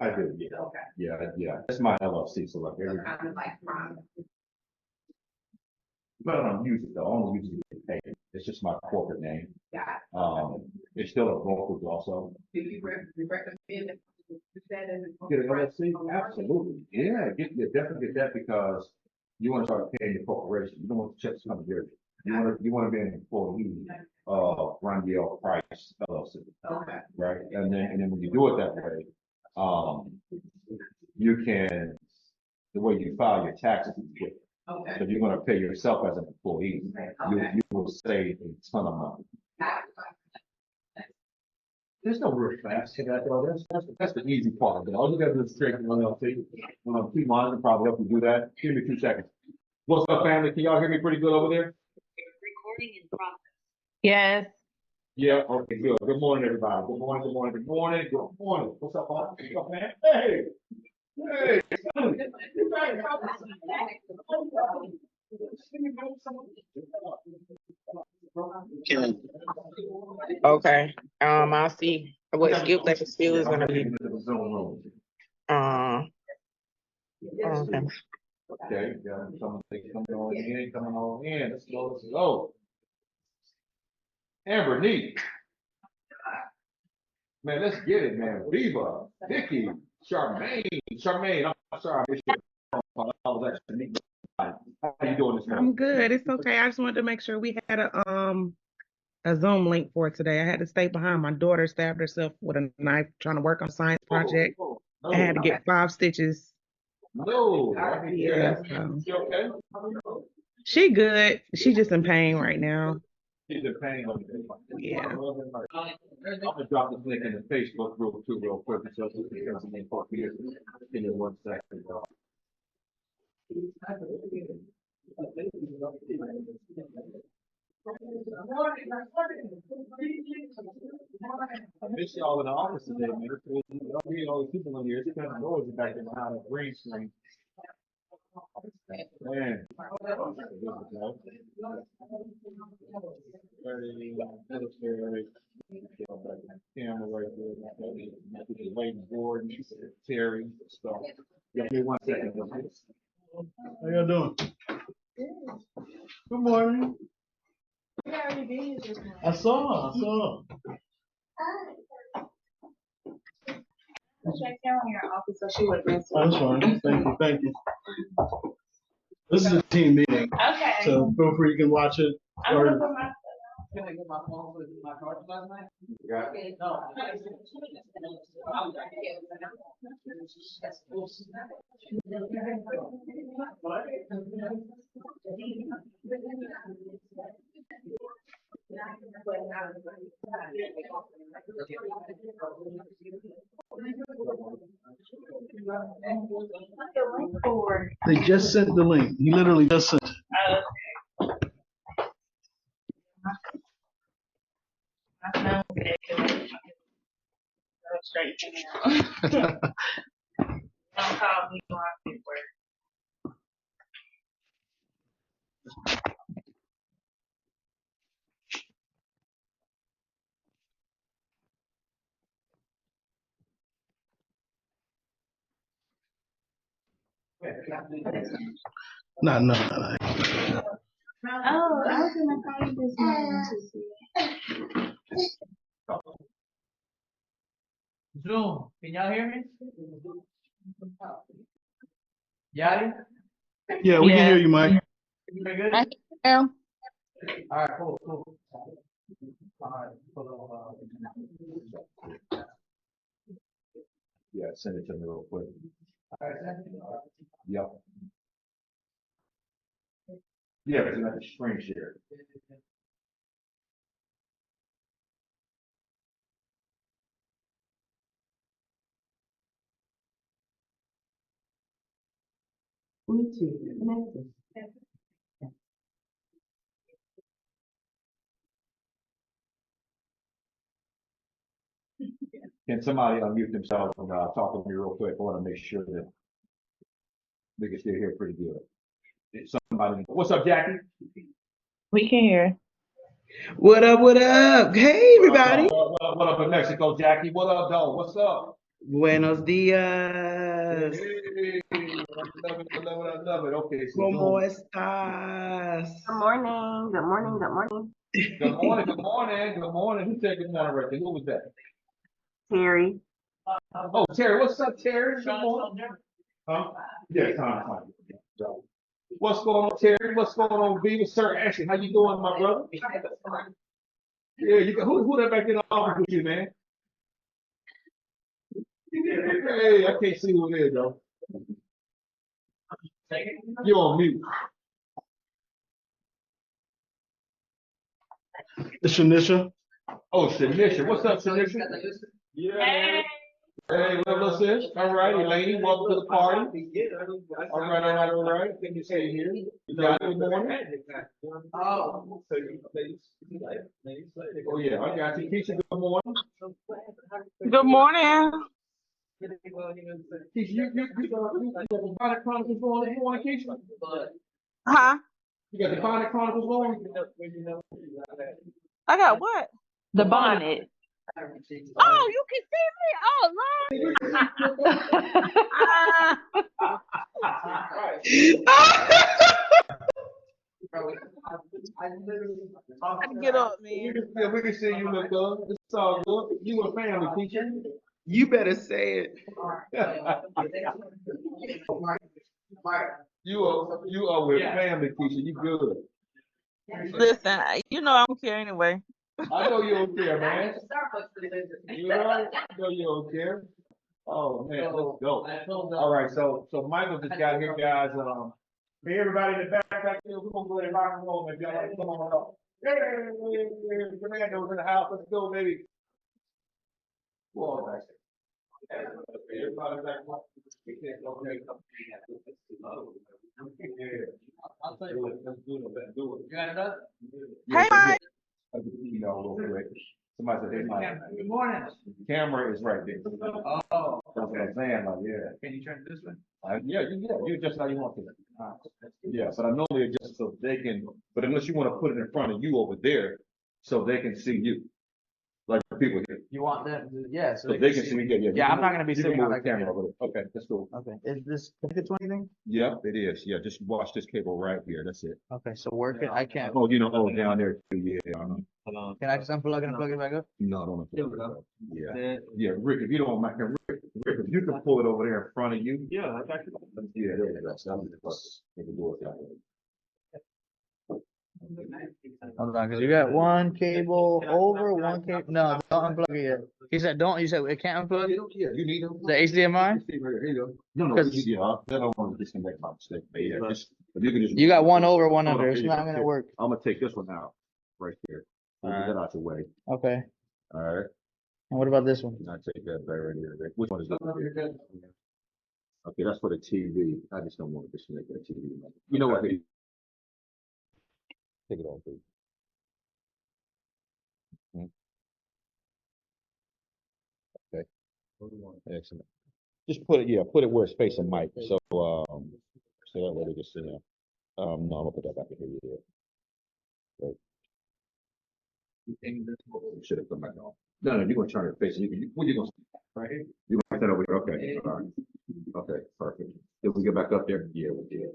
I do, yeah. Okay. Yeah. That's my LLC, so like every. But I don't use it though. I only use it to get paid. It's just my corporate name. It's still a brokerage also. Get an LLC? Absolutely. Yeah, definitely get that because you want to start paying your corporation. You don't want the checks to come here. You want to be an employee of Rondell Price LLC. Okay. Right? And then when you do it that way, you can, the way you file your taxes is different. Okay. So if you're going to pay yourself as an employee, you will save a ton of money. There's no real fast to that though. That's the easy part of it. All you gotta do is straight the LLC. Two monitors can probably help you do that. Give me 2 seconds. What's up, family? Can y'all hear me pretty good over there? Recording in progress. Yes. Yeah, okay, good. Good morning, everybody. Good morning, good morning, good morning, good morning. What's up, Paul? What's up, man? Hey! Hey! Okay. I'll see what skill level still is gonna be. Okay. Okay, someone coming on in. Let's go. Amber, neat. Man, let's get it, man. Viva, Vicky, Charmaine. I'm sorry, I missed your phone. I was actually meeting. How you doing this morning? I'm good. It's okay. I just wanted to make sure we had a Zoom link for today. I had to stay behind. My daughter stabbed herself with a knife trying to work on a science project. I had to get 5 stitches. No. Yeah. She okay? She good. She just in pain right now. She's in pain. Yeah. I'm gonna drop this link in the Facebook group too, real quick. So give me 1 second. I miss y'all in the office today, man. Y'all hear all the people in here. It's kind of noisy back there behind the green screen. Man. Camera right there. Waiting board, Terry, stuff. Give me 1 second. How y'all doing? Good morning. I saw. Check down in your office so she would miss it. That's fine. Thank you. This is a team meeting. Okay. So feel free, you can watch it. I'm gonna put my Can I get my phone with my card last night? Yeah. No. They just sent the link. He literally just sent it. No. Oh, I was gonna call you this morning to see. Zoom, can y'all hear me? Yadi? Yeah, we can hear you, Mike. Pretty good? I am. All right, cool. All right, Yeah, send it to me real quick. all right, Yep. Yeah, it's like a screen share. Bluetooth connected. Can somebody unmute themselves and, talk to me real quick? I want to make sure that we can still hear pretty good. Somebody, what's up, Jackie? We can hear. What up? What up? Hey, everybody. What up in Mexico, Jackie? What up, dog? What's up? Buenos dias. Hey, I love it, I love it, I love it. Okay, so ¿Cómo Zoom. estás? Good morning. Good morning. Good morning. Good morning, good morning, good morning. Who said good morning right there? Who was that? Terry. Oh, Terry, what's up, Terry? Good morning. Huh? Yeah, Tom. What's going on, Terry? What's going on, Beaver? Sir Ashley, how you doing, my brother? Yeah, you got who that back in the office with you, man? Hey, I can't see who it is, though. You on mute. It's Shanisha. Oh, Shanisha. What's up, Shanisha? Yeah, man. Hey, what's this? All right, Elaine, welcome to the party. All right. Good to see you here. You got it, good morning. Oh, yeah, I got you. Keisha, good morning. Good morning. Keisha, you got the Bonnet Chronicles going this morning, Keisha? Huh? You got the Bonnet Chronicles going? I got what? The bonnet. Oh, you can see me. Oh, Lord. I gotta get up, man. Yeah, we can see you, look good. It's all good. You a family, Keisha. You better say it. You are with family, Keisha. You good. Listen, you know I don't care anyway. I know you don't care, man. You know, I know you don't care. Oh man, let's go. All right, so Michael just got here, guys. Hey, everybody in the back here, we're gonna go ahead and rock and roll, man. Y'all like, come on up. Hey, Commando's in the house. Let's go, baby. Go on, guys. Everybody back up. We can't go there. I'll tell you what, let's do it. Let's do it. You got it up? Hey, Mike. You know, real quick. Somebody said, hey, Mike. Good morning. Camera is right there. Oh, That's what I'm saying, like, yeah. can you turn it this way? You adjust how you want to. Yeah, but I normally adjust so they can, but unless you want to put it in front of you over there, so they can see you. Like the people here, You want them to, yeah, so they can see me, yeah. Yeah, I'm not gonna be You can sitting move on the that camera camera. over there. Okay, that's cool. Okay, is this connected to anything? Yeah, it is, yeah, just watch this cable right here, that's it. Okay, so work it, I can't. Oh, down there too, yeah. Can I just unplug and plug it back up? No, don't. There we go. Yeah, yeah, Rick, if you don't mind, Rick, if you can pull it over there in front of you. Yeah, I got you. Yeah, there we go. So we can do it that way. Hold on, cause you got one cable over, one cable, no, don't unplug it yet. He said, you said it can't unplug? Yeah, you need them. The HDMI? Here you go. No, yeah, I don't want to disconnect my mistake, but yeah, if you can just. You got one over, one Hold on, under, it's here you not go. gonna work. I'm gonna take this one out, right here. We'll get that out your way. Okay, All right, and what about this one? and I take that back right here. Which one is that? Okay, that's for the TV. I just don't want to disconnect that TV. You know what? Take it off, please. Okay. Excellent. Just put it where it's facing Mike. So that way they just see him. No, I'm gonna put that back in here. Yeah. Right. Should have come back on. No, you're gonna turn it facing you. What you gonna right here? You gonna put that over here? Okay. All right. Okay, perfect. Did we get back up there? Yeah, we did.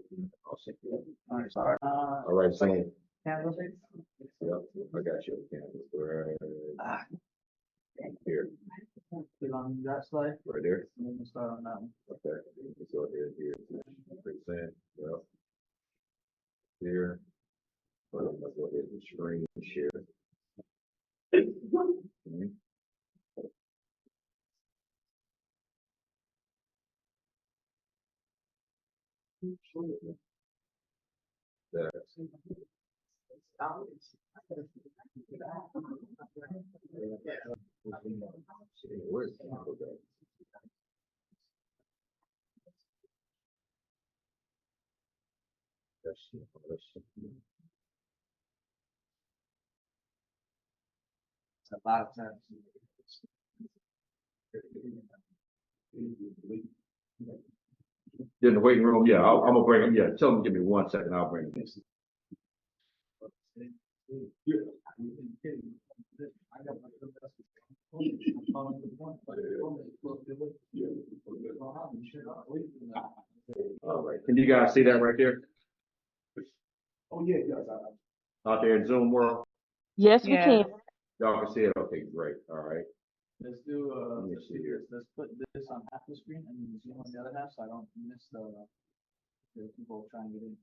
Awesome. All right, sorry. All right, so. Candlestick? Yep, I got you. Right here, Put on that slide, right there. and then we'll start on that one. Okay, let's go ahead here. Percent, yep. Here. Let's go ahead and screen share. Okay. That's. Where's the camera go? A lot of times. In the waiting room, yeah, I'm gonna bring him, yeah, tell him, give me 1 second, I'll bring him in. All right, can you guys see that right there? Oh, yeah, Out there in Zoom world, Yes, we Yeah. can. y'all can see it, okay, great, all right. Let's do, Let me see here. let's put this on half the screen and then Zoom on the other half, so I don't miss the people trying to get in.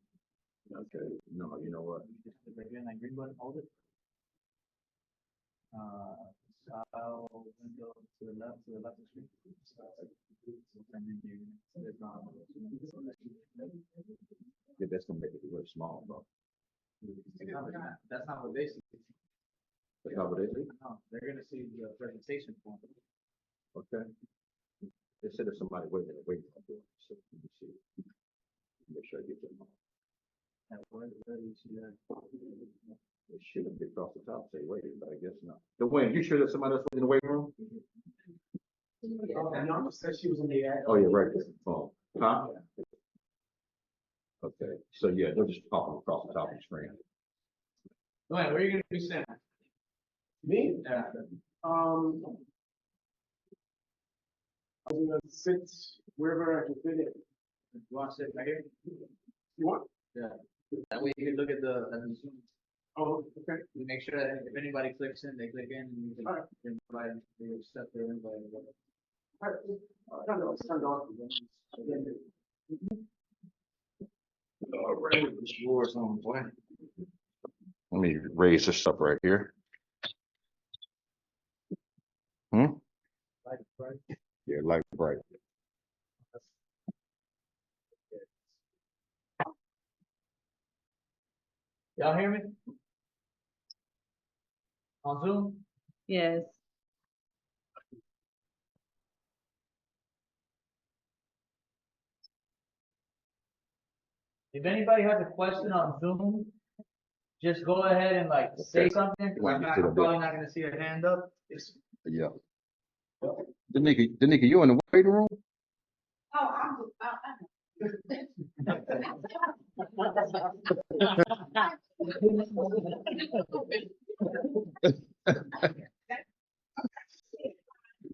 Okay, no, you know what? Just click right here and that green button, hold it. Style window to the left of the screen. And then you click on. Yeah, that's gonna make it really small, bro. That's not what they see. That's not what they do? No, they're gonna see the presentation form. Okay. They said there's somebody waiting, up there, so let me see. Make sure I get them all. And where do you see that? It should have been across the top, say waiting, but I guess not. Dwayne, you sure there's somebody else in the waiting room? No, said she was in the ad. Oh, yeah, right there, phone, huh? Okay, so yeah, they'll just pop them across the top of the screen. Wait, where are you gonna be sitting? Me? Yeah. I was gonna sit wherever I can fit in. You wanna sit right here? You want? Yeah. That way you can look at the Zoom. Oh, okay. You make sure that if anybody clicks in, they click in and you can Alright. invite, they accept their invite. All right. I don't know, it's turned off. All right, this floor is on blank. Let me raise this up right here. Yeah, light bright. Y'all hear me? On Zoom? Yes. If anybody has a question on Zoom, just go ahead and like say Okay. something. I'm probably not gonna see a hand up. Yeah. Danica, you in the waiting room?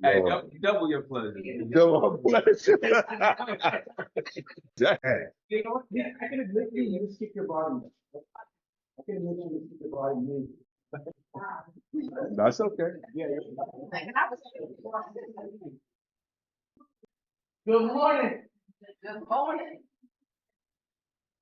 Hey, double your pleasure. Double pleasure. Dang. You know what? I can admit you just keep your body. I can admit you just keep your body moving. That's okay. Yeah. Good morning. Good morning.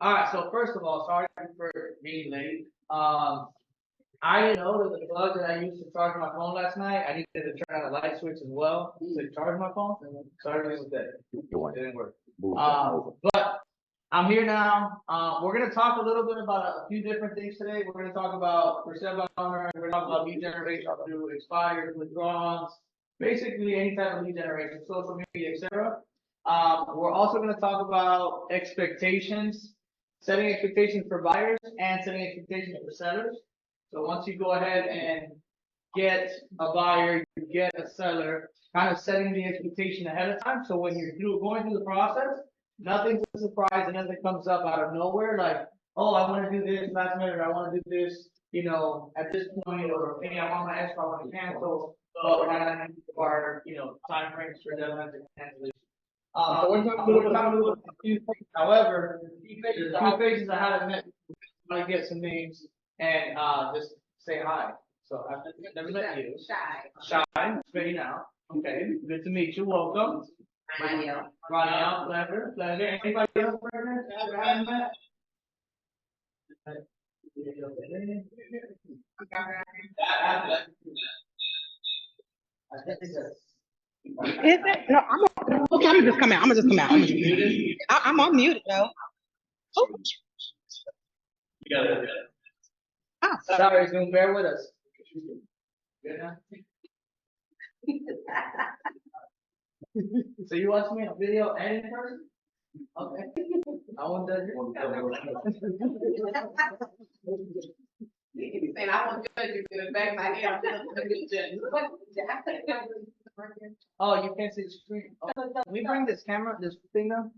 All right, so first of all, sorry for being late. I didn't know that the plug that I used to charge my phone last night, I needed to turn on a light switch as well to charge my phone. Sorry about that. It didn't work. But I'm here now. We're gonna talk a little bit about a few different things today. We're gonna talk about for sale by owner. We're gonna talk about lead generation through expired withdrawals, basically any type of lead generation, social media, etc. We're also gonna talk about expectations, setting expectations for buyers and setting expectations for sellers. So once you go ahead and get a buyer, you get a seller, kind of setting the expectation ahead of time. So when you're going through the process, nothing's a surprise and nothing comes up out of nowhere. Like, oh, I want to do this last minute, or I want to do this, at this point, or hey, I want my escrow, I want to cancel, but we're not going to require, time frames for deadlines and cancellation. So we're talking a little bit about a few things. However, there's a few faces I haven't met. I want to get some names and just say hi. So I've never met you. Shy. Shy, you now. Okay, good to meet you. Welcome. Raniel, pleasure. Anybody else? Is it? No, okay, I'm gonna just come out. I'm gonna just come out. I'm unmuted though. Oh. Sorry, Zoom, bear with us. So you watch me on video and in person? Okay. I won't judge you. And I won't judge you, but in fact, my hair. Oh, you can't see the screen. Oh, can we bring this camera, this thing down?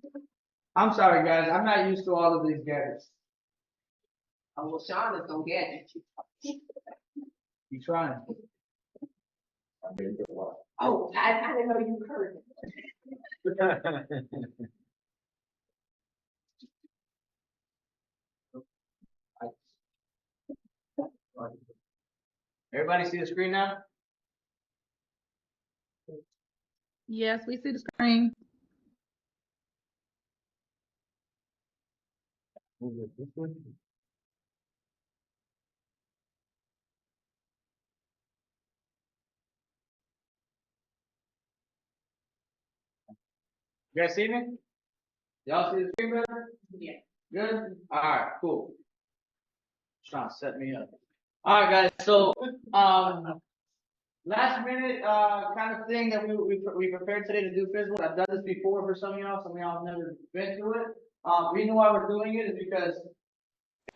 I'm sorry, guys. I'm not used to all of these gadgets. Oh, well, Sean is gonna get it. You trying? Oh, I didn't know you heard. Everybody see the screen now? Yes, we see the screen. You guys see me? Y'all see the screen better? Yeah. Good? Alright, cool. Trying to set me up. Alright, guys, so, last minute, kind of thing that we prepared today to do physical. I've done this before for some of y'all have never been through it. Reason why we're doing it is because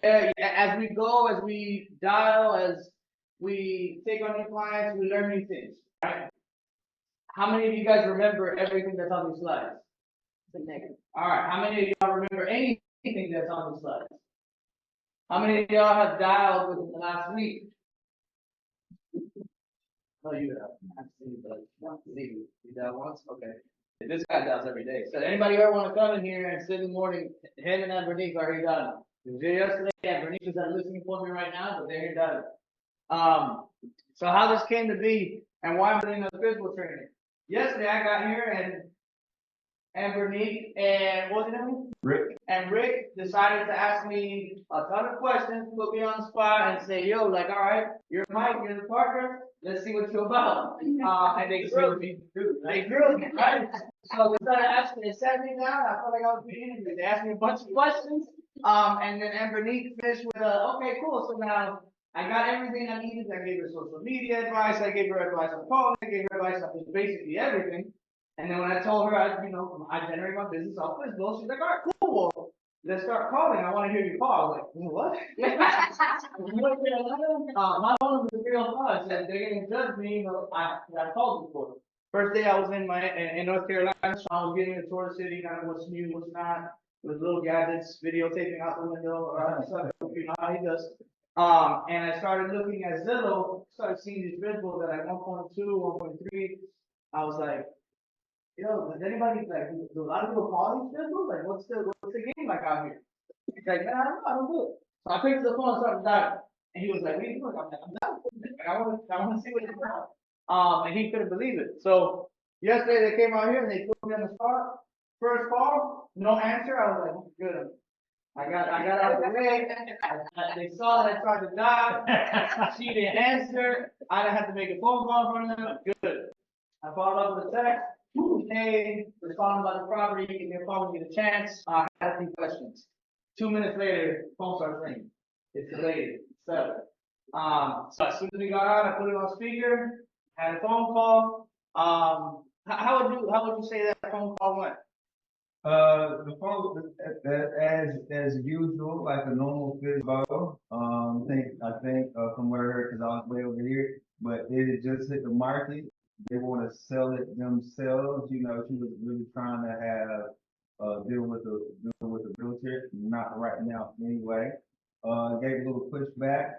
as we go, as we dial, as we take on new clients, we learn new things, right? How many of you guys remember everything that's on these slides? Alright, how many of y'all remember anything that's on the slides? How many of y'all have dialed within the last week? Oh, you have. I've seen you, but not see you dial once? Okay. This guy dials every day. So anybody ever want to come in here and sit in the morning, him and Bernice already done it. It was here yesterday, and Bernice is not listening for me right now, but they're here done it. So how this came to be and why I'm doing the physical training. Yesterday I got here and Bernice and what's his name? Rick. And Rick decided to ask me a ton of questions, put me on the spot, and say, "Yo, like, all right, you're Mike, you're the partner. Let's see what you're about." And they grilled me. They grilled me, right? So they started asking. They sat me down. I felt like I was being interviewed. They asked me a bunch of questions. And then Bernice finished with "Okay, cool. So now I got everything I needed. I gave her social media advice. I gave her advice on phone. I gave her advice on basically everything." And then when I told her, I generate my business off this bill, she's like, "All right, cool. Well, let's start calling. I want to hear you call." I was like, "What?" My phone was 305. Said they're gonna judge me. I called before. First day I was in North Carolina, so I was getting a tour of the city, kind of what's new, what's not, with little gadgets, videotaping out the window, or stuff. You know how he does. And I started looking at Zillow, started seeing these visuals at like 1.2, 1.3. I was like, "Yo, does anybody do a lot of people call these visuals? Like, what's the game like out here?" He's like, "Man, I don't do it." So I picked up the phone and started dialing. And he was like, "What are you doing?" I'm like, "I'm done. Like, I want to see what it's about." And he couldn't believe it. So yesterday they came out here and they put me on the spot. First call, no answer. I was like, "Good." I got out of the way. They saw that I tried to dial. She didn't answer. I didn't have to make a phone call from them. Good. I followed up with a text. "Hey, responding about the property, give me a call when you get a chance. I had a few questions." 2 minutes later, phone starts ringing. It's delayed. So as soon as we got on, I put it on speaker, had a phone call. How would you say that phone call went? The phone as usual, like a normal physical. I think from what I heard, because I was way over here, but it had just hit the market. They want to sell it themselves. You know, she was really trying to have deal with the realtor. Not right now, anyway. Gave a little pushback.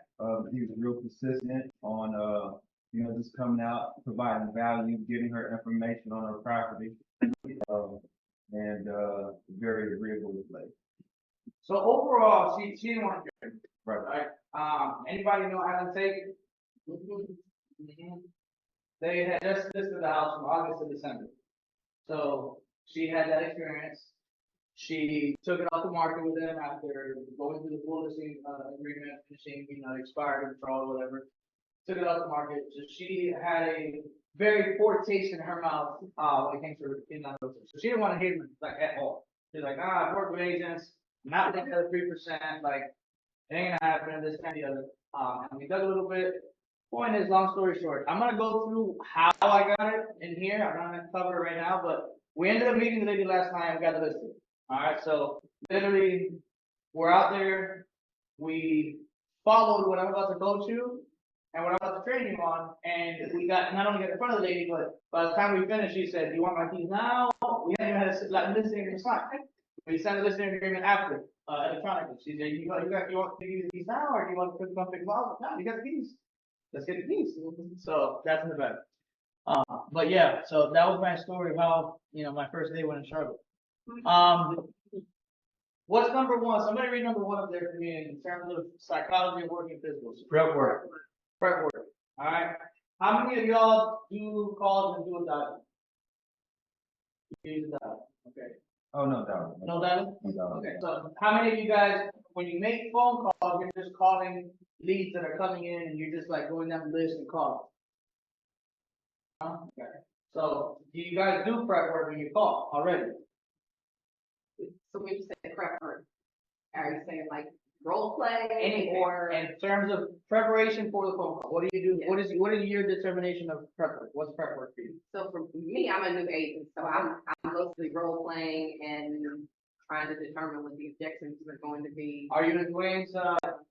He was real persistent on just coming out, providing value, getting her information on her property. And very agreeable with Blake. So overall, she didn't want to hear it. Right. Anybody know Alan Tate? They had just listed the house from August to December. So she had that experience. She took it off the market with them after going through the full listing agreement, finishing, expired control, whatever. Took it off the market. So she had a very poor taste in her mouth when it came to in on realtor. So she didn't want to hear it like at all. She's like, "I've worked with agents, not looking at the 3%, like it ain't gonna happen, this and the other." And we dug a little bit. Point is, long story short, I'm gonna go through how I got it in here. I'm not gonna cover it right now, but we ended up meeting the lady last night and we got it listed. All right, so literally, we're out there. We followed what I'm about to go to. and what I'm about to train you on, and we got, not only got in front of the lady, but by the time we finished, she said, do you want my keys now? We haven't even had a listening agreement signed. We signed the listening agreement after, electronically. She said, you want to give me the keys now, or do you want to put them up in the closet? No, you got the keys. Let's get the keys. So that's in the back. But yeah, so that was my story of how, my first day went in Charlotte. What's number one? Somebody read number one up there for me in terms of psychology of working physicals. Prep work. Prep work. All right. How many of y'all do calls and do a dial? You use a dial. Okay. Oh, no doubt. No dial? No doubt. Okay. So how many of you guys, when you make phone calls, you're just calling leads that are coming in and you're just like going down the list and calling? Okay. So do you guys do prep work when you call already? So when you say prep work, are you saying like role play Anything. or? In terms of preparation for the phone call, what do you do? Yeah. What is your determination of prep work? What's prep work for you? So for me, I'm a new agent, so I'm mostly role playing and trying to determine what the objections are going to be. Are you in Dwayne's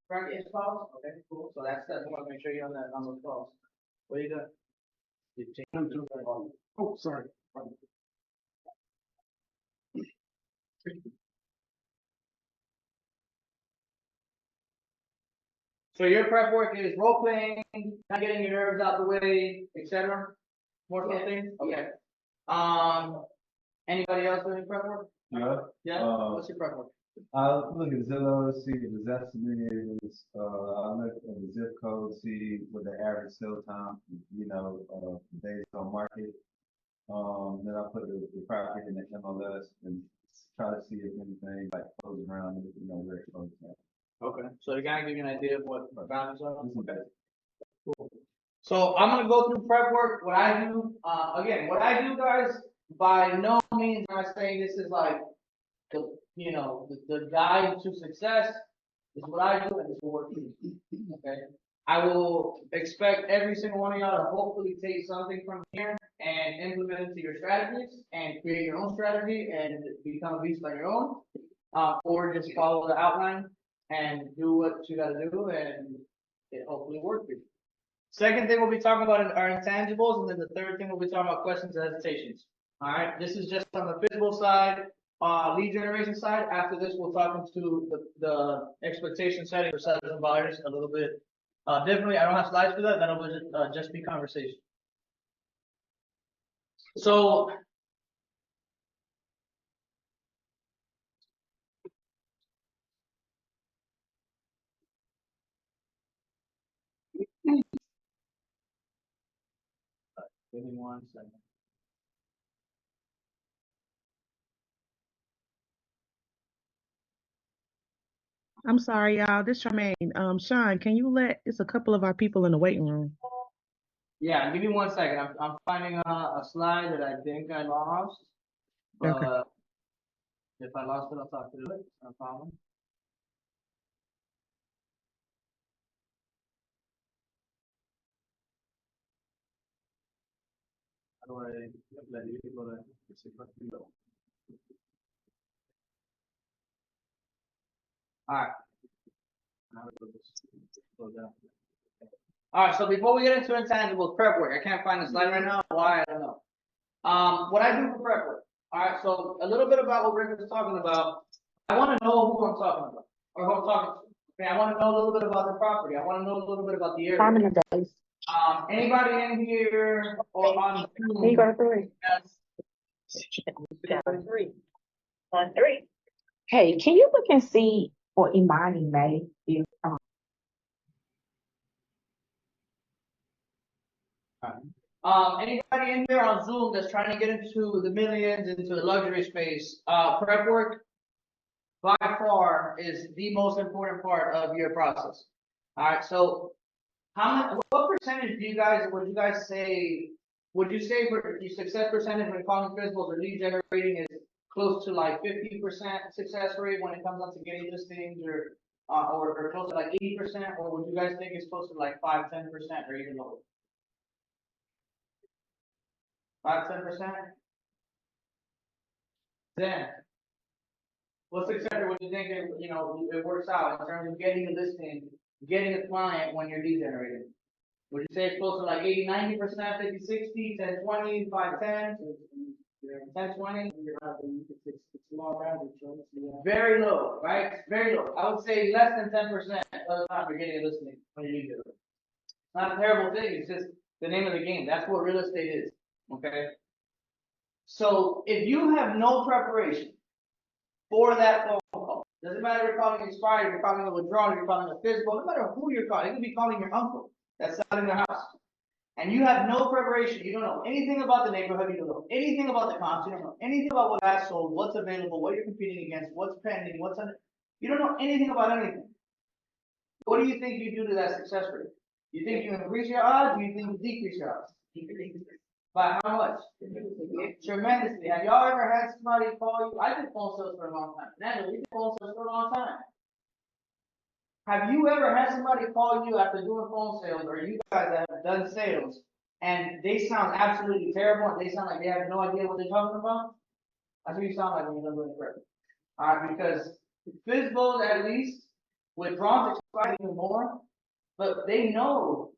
practice calls? Okay, cool. So that's I want to make sure you're on those calls. What are you doing? Oh, sorry. So your prep work is role playing, not getting your nerves out the way, etc. More Yes. things? Okay. Yes. Anybody else doing prep work? Yeah. Yeah. What's your prep work? I look at Zillow, see what the estimate is, I look at the zip code, see what the average sale time, based on market. Then I put the property in the MLS and try to see if anything like close around, where it closes at. Okay. So to kind of give you an idea of what boundaries are. This is basic. Cool. So I'm gonna go through prep work. What I do, again, what I do, guys, by no means am I saying this is like the guide to success. Is what I do and it's what works for me. Okay. I will expect every single one of y'all to hopefully take something from here and implement it to your strategies and create your own strategy and become a beast on your own, or just follow the outline and do what you got to do and it hopefully works for you. Second thing we'll be talking about are intangibles, and then the third thing we'll be talking about questions and hesitations. All right, this is just on the physical side, lead generation side. After this, we'll talk into the expectation setting for sellers and buyers a little bit differently. I don't have slides for that. That'll just be conversation. So. Give me 1 second. I'm sorry, y'all. This Charmaine. Sean, can you it's a couple of our people in the waiting room. Yeah, give me 1 second. I'm finding a slide that I think I lost. But Okay. if I lost it, I'll talk to it. No problem. How do I let you go to Alright. Alright, so before we get into intangibles, prep work. I can't find the slide right now. Why? I don't know. What I do for prep work. Alright, so a little bit about what Rick was talking about. I want to know who I'm talking about, or who I'm talking to. Okay, I want to know a little bit about the property. I want to know a little bit about the area. Anybody in here or on Zoom? Can you go to 3? Yes. 3. On 3. Hey, can you look and see for Imani May if Anybody in here on Zoom that's trying to get into the millions, into the luxury space, prep work by far is the most important part of your process. All right, so what percentage would you guys say, would you say for your success percentage when calling physicals or lead generating is close to like 50% success rate when it comes down to getting listings or close to like 80%, or would you guys think it's close to like 5-10% or even lower? 5-10%? Then, what's exactly what you think it works out in terms of getting a listing, getting a client when you're lead generating? Would you say it's close to like 80, 90%, 50, 60, 10, 20, 5, 10, 10, 20? It's low average, right? Yeah. Very low, right? Very low. I would say less than 10% of the time you're getting a listing when you do it. It's not a terrible thing, it's just the name of the game. That's what real estate is, okay? So if you have no preparation for that phone call, doesn't matter if you're calling expired, you're calling a withdrawal, you're calling a physical, no matter who you're calling, you could be calling your uncle that's selling their house. And you have no preparation, you don't know anything about the neighborhood, you don't know anything about the comps, you don't know anything about what I sold, what's available, what you're competing against, what's pending, what's under, you don't know anything about anything. What do you think you do to that success rate? You think you increase your odds, or you think you decrease your odds? By how much? Tremendously. Have y'all ever had somebody call you? I did phone sales for a long time. Nando, we did phone sales for a long time. Have you ever had somebody call you after doing phone sales, or you guys that have done sales, and they sound absolutely terrible, and they sound like they have no idea what they're talking about? That's what you sound like when you're doing it correctly. Alright, because FISBOs at least, withdrawals expire even more, but they know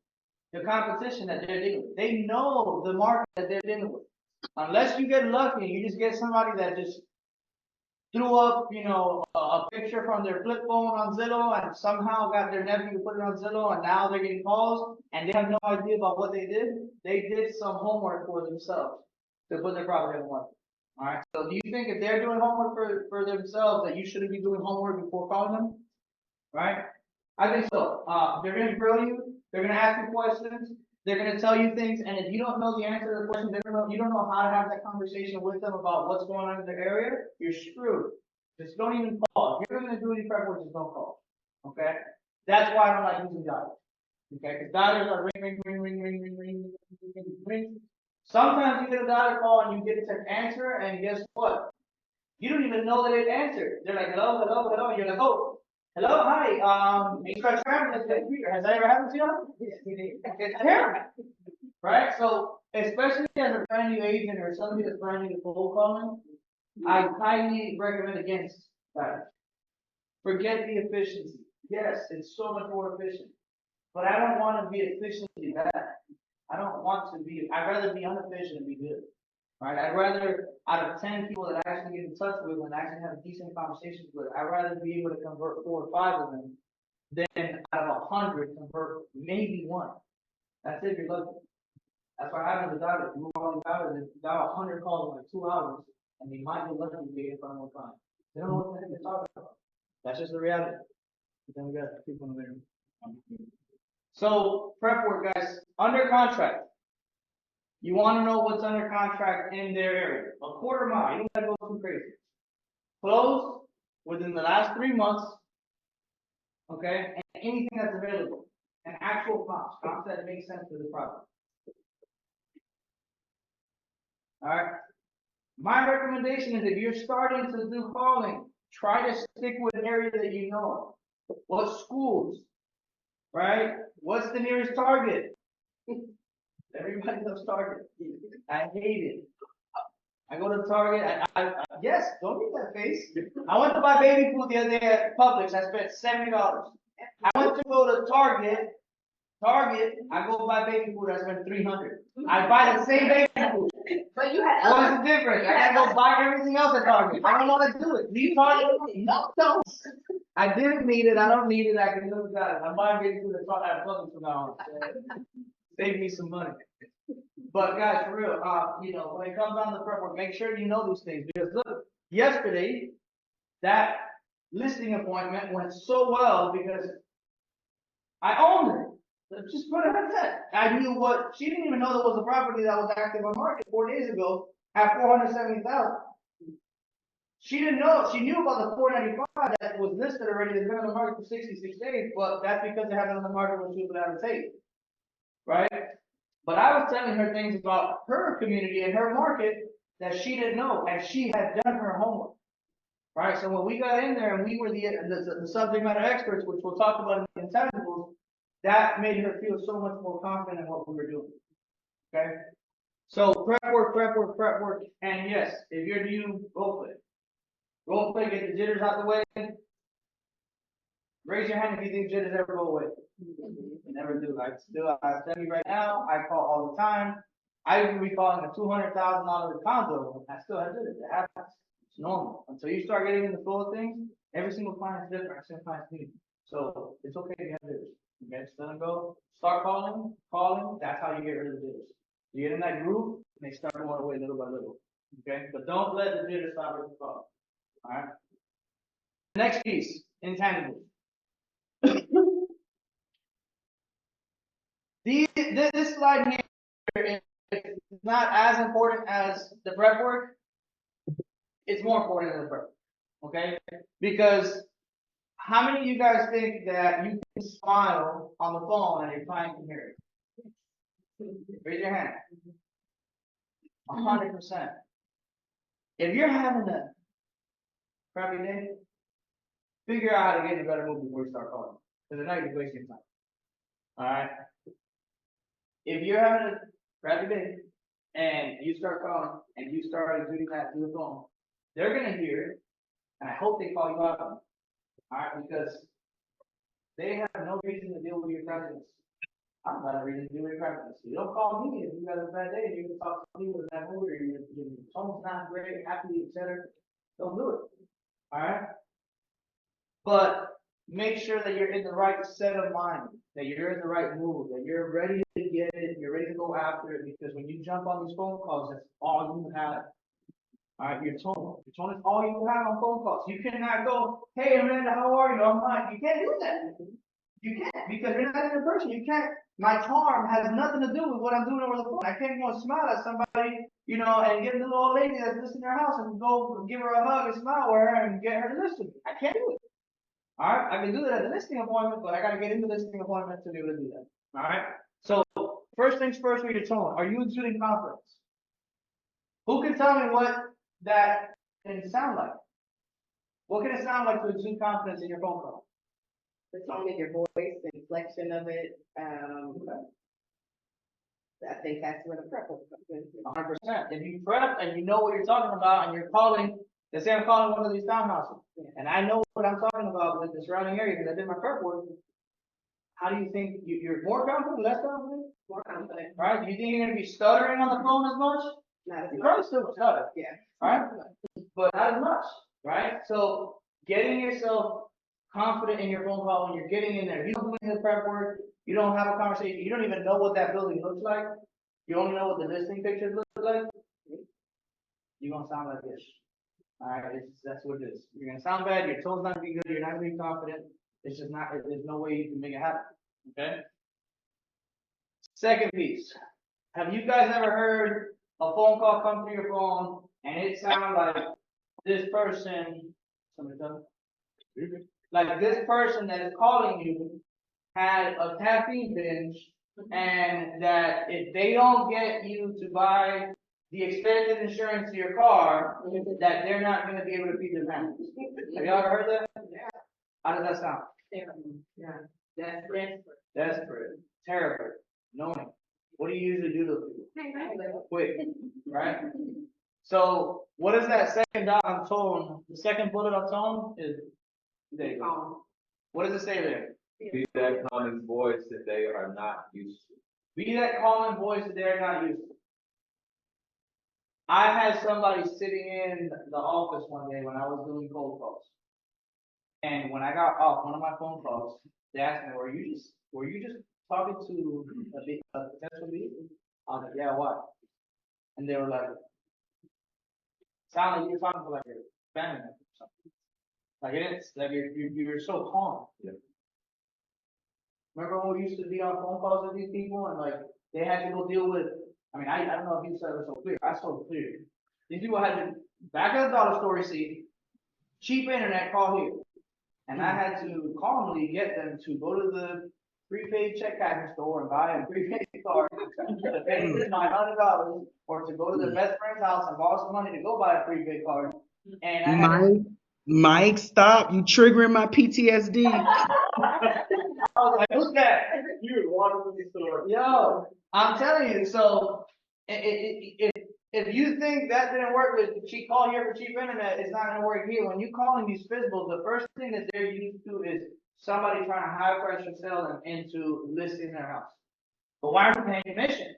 the competition that they're dealing with. They know the market that they're dealing with. Unless you get lucky, you just get somebody that just threw up, a picture from their flip phone on Zillow and somehow got their nephew to put it on Zillow, and now they're getting calls and they have no idea about what they did. They did some homework for themselves to put their property on the market. All right. So do you think if they're doing homework for themselves that you shouldn't be doing homework before calling them? Right? I think so. They're going to grill you. They're going to ask you questions. They're going to tell you things, and if you don't know the answer to the question, you don't know how to have that conversation with them about what's going on in their area, you're screwed. Just don't even call. If you're going to do any prep work, just don't call. Okay? That's why I don't like using dialers. Okay? Because dialers are ring. Sometimes you get a dialer call and you get to answer, and guess what? You don't even know that it answered. They're like, hello, hello, hello, and you're like, oh. Hello, hi. You start traveling. Has that ever happened to you? It's terrible, right? So, especially as a brand new agent or somebody that's brand new to cold calling, I highly recommend against that. Forget the efficiency. Yes, it's so much more efficient, but I don't want to be efficiently bad. I don't want to be. I'd rather be inefficient and be good. Right? I'd rather, out of 10 people that I actually get in touch with and actually have decent conversations with, I'd rather be able to convert 4 or 5 of them than out of 100 convert maybe 1. That's if you're lucky. That's what happens with dialers. You move all these dialers, they dial 100 calls in like 2 hours, and they might get lucky to get in front of one client. They don't know what the heck they're talking about. That's just the reality. But then we got people in there. So, prep work, guys. Under contract. You want to know what's under contract in their area. A quarter mile. You don't gotta go too crazy. Close within the last 3 months. Okay? And anything that's available. An actual comps that make sense for the property. Alright? My recommendation is if you're starting to do calling, try to stick with an area that you know. What schools? Right? What's the nearest Target? Everybody loves Target. I hate it. I go to Target. Yes, don't make that face. I went to buy baby food the other day at Publix. I spent $70. I went to go to Target. I go buy baby food. I spent $300. I buy the same baby food. But you had What's the difference? I gotta go buy everything else at Target. I don't want to do it. Leave Target. No, don't. I didn't need it. I don't need it. I can live without it. I'm buying baby food at Publix from now on. Save me some money. But guys, for real, when it comes down to prep work, make sure you know these things. Because look, yesterday, that listing appointment went so well because I owned it. Let's just put it at that. I knew she didn't even know there was a property that was active on market 4 days ago at $470,000. She didn't know. She knew about the $495 that was listed already. It's been on the market for 66 days, but that's because they have it on the market when she was out of state. Right? But I was telling her things about her community and her market that she didn't know, and she had done her homework. Right? So when we got in there and we were the subject matter experts, which we'll talk about in the intangibles, that made her feel so much more confident in what we were doing. Okay? So prep work, and yes, if you're new, role play. Role play, get the jitters out the way. Raise your hand if you think jitters ever go away. You never do. I'm telling you right now, I call all the time. I could be calling a $200,000 condo. I still have jitters. It happens. It's normal. Until you start getting in the flow of things, every single client is different. Every single client is new. So it's okay to have jitters. Okay, just let them go. Start calling. That's how you get rid of the jitters. You get in that groove, and they start going away little by little. Okay, but don't let the jitters stop you from calling. All right. Next piece, intangibles. This slide here is not as important as the prep work. It's more important than the prep work, okay? Because how many of you guys think that you can smile on the phone and your client can hear it? Raise your hand. 100%. If you're having a crappy day, figure out how to get in a better mood before you start calling. Because now you're wasting time. All right? If you're having a crappy day and you start calling and you start doing that through the phone, they're gonna hear it, and I hope they call you out on it. All right, because they have no reason to deal with your crappiness. I'm not a reason to deal with your crappiness. You don't call me if you got a bad day and you can talk to me with that mood or your tone's not great, happy, etc. Don't do it. All right, but make sure that you're in the right set of mind, that you're in the right mood, that you're ready to get it, you're ready to go after it, because when you jump on these phone calls, that's all you have. All right, your tone. Your tone is all you have on phone calls. You cannot go, hey Amanda, how are you? I'm fine. You can't do that. You can't because you're not in person. You can't. My charm has nothing to do with what I'm doing over the phone. I can't go and smile at somebody, and get the little old lady that's listening to her house and go give her a hug and smile with her and get her to listen. I can't do it. All right, I can do that at the listing appointment, but I got to get in the listing appointment to be able to do that. All right. So first things first with your tone. Are you exuding confidence? Who can tell me what that can sound like? What can it sound like to exude confidence in your phone call? The tone of your voice, the inflection of it, I think that's where the prep will come in. 100%. If you prep and you know what you're talking about and you're calling, let's say I'm calling one of these townhouses, and I know what I'm talking about with the surrounding area because I did my prep work. How do you think you're more confident, less confident? More confident. Right? Do you think you're going to be stuttering on the phone as much? Not as You much. probably still stutter. Yeah. Right? But not as much, right? So getting yourself confident in your phone call when you're getting in there. You don't do the prep work, you don't have a conversation, you don't even know what that building looks like. You only know what the listing pictures look like. You're gonna sound like this. Alright, that's what it is. You're gonna sound bad, your tone's not gonna be good, you're not gonna be confident. It's just not, there's no way you can make it happen. Okay? Second piece. Have you guys ever heard a phone call come through your phone and it sounds like this person, somebody tell me? Like this person that is calling you had a caffeine binge and that if they don't get you to buy the extended insurance to your car, that they're not going to be able to feed their families. Have y'all ever heard that? Yeah. How does that sound? Yeah. That's desperate. Desperate, terrible, annoying. What do you usually do to people? Quick, right? So what is that second dot on tone? The second bullet on tone is there you go. What does it say there? Be that common voice that they are not used to. Be that calming voice that they're not used to. I had somebody sitting in the office one day when I was doing cold calls. And when I got off one of my phone calls, they asked me, were you just talking to a potential lead? I was like, yeah, what? And they were like, sound like you're talking to like your family member or something. Like it is, like you're so calm. Yeah. Remember when we used to be on phone calls with these people and like they had to go deal with, I don't know if you said it so clear, I saw it clear. These people had to back of the dollar store receipt, cheap internet, call here. And I had to calmly get them to go to the prepaid check cashing store and buy a prepaid card to pay $900 or to go to their best friend's house and borrow some money to go buy a prepaid card. And I had Mike, stop. You triggering my PTSD. I was like, who's that? You would walk into the store. Yo, I'm telling you, so if you think that didn't work with cheap call here for cheap internet, it's not gonna work here. When you calling these physicals, the first thing that they're used to is somebody trying to high pressure sell them into listing their house. But why are you paying commission?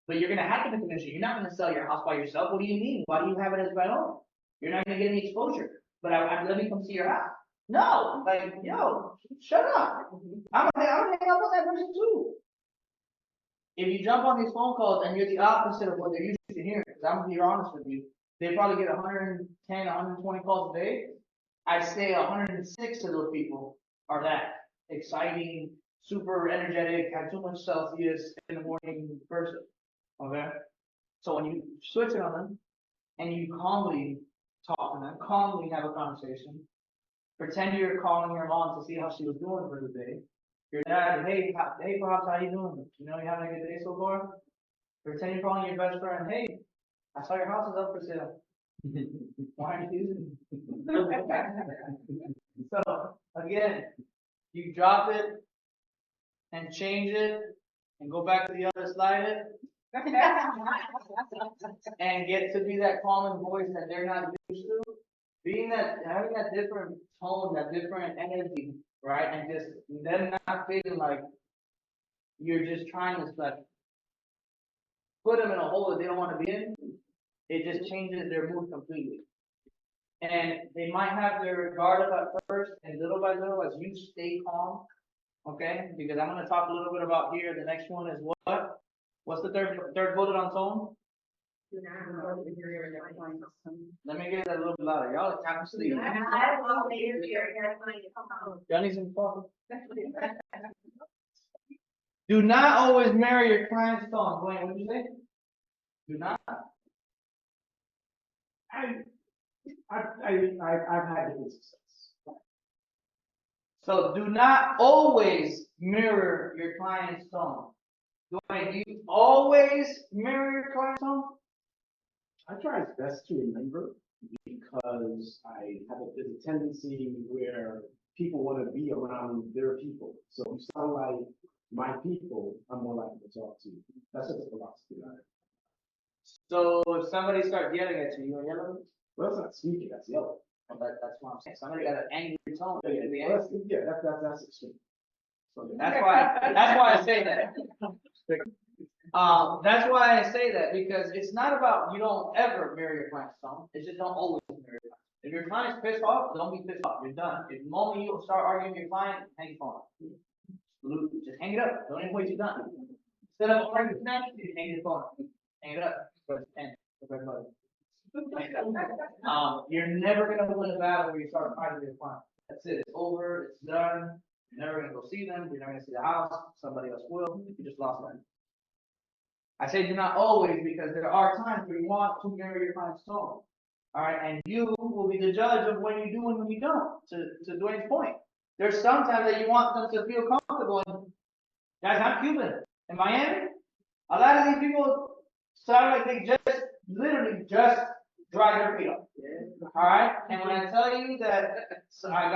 But you're gonna have to pay commission. You're not gonna sell your house by yourself. What do you mean? Why do you have it as by own? You're not gonna get any exposure. But let me come see your house. No, like, yo, shut up. I'm gonna hang up on that person too. If you jump on these phone calls and you're the opposite of what they're used to hearing, because I'm gonna be honest with you, they probably get 110, 120 calls a day. I'd say 106 of those people are that exciting, super energetic, have too much Celsius in the morning person. Okay? So when you switch it on them and you calmly talk to them, calmly have a conversation, pretend you're calling your mom to see how she was doing for the day. Your dad, hey, Pops, how you doing? You know, you having a good day so far? Pretend you're calling your best friend, hey, I saw your house is up for sale. Why aren't you using it? So, again, you drop it and change it and go back to the other slide it and get to be that calming voice that they're not used to. Having that different tone, that different energy, right? And just them not feeling like you're just trying to like put them in a hole that they don't want to be in. It just changes their mood completely. And they might have their guard up at first, and little by little, as you stay calm, okay? Because I'm going to talk a little bit about here. The next one is what? What's the third bullet on tone? Let me get that a little bit louder. Y'all are kind of sleeping. Y'all need some coffee? Do not always marry your client's tone. Wayne, what did you say? Do not. I've had different success. So do not always mirror your client's tone. Dwayne, do you always mirror your client's tone? I try as best to remember because there's a tendency where people want to be around their people. So if you sound like my people, I'm more likely to talk to you. That's just a philosophy I have. So if somebody starts yelling at you, you yell at them? Well, that's not speaking, that's yelling. That's what I'm saying. Somebody got an angry tone. That's extreme. So that's why I say that. That's why I say that, because it's not about you don't ever mirror your client's tone. It's just don't always mirror your client. If your client's pissed off, don't be pissed off. You're done. If the moment you start arguing with your client, hang the phone up. Just hang it up. Don't even waste your time. Instead of arguing with them, hang your phone up. Hang it up. You're never gonna win a battle where you start fighting with your client. That's it. It's over. It's done. You're never gonna go see them. You're never gonna see the house. Somebody else will. You just lost them. I say do not always because there are times where you want to mirror your client's tone. All right, and you will be the judge of when you do and when you don't. To Dwayne's point, there's sometimes that you want them to feel comfortable. And guys, I'm Cuban in Miami. A lot of these people sound like they just literally just dry their feet up. All right, and when I tell you that, so I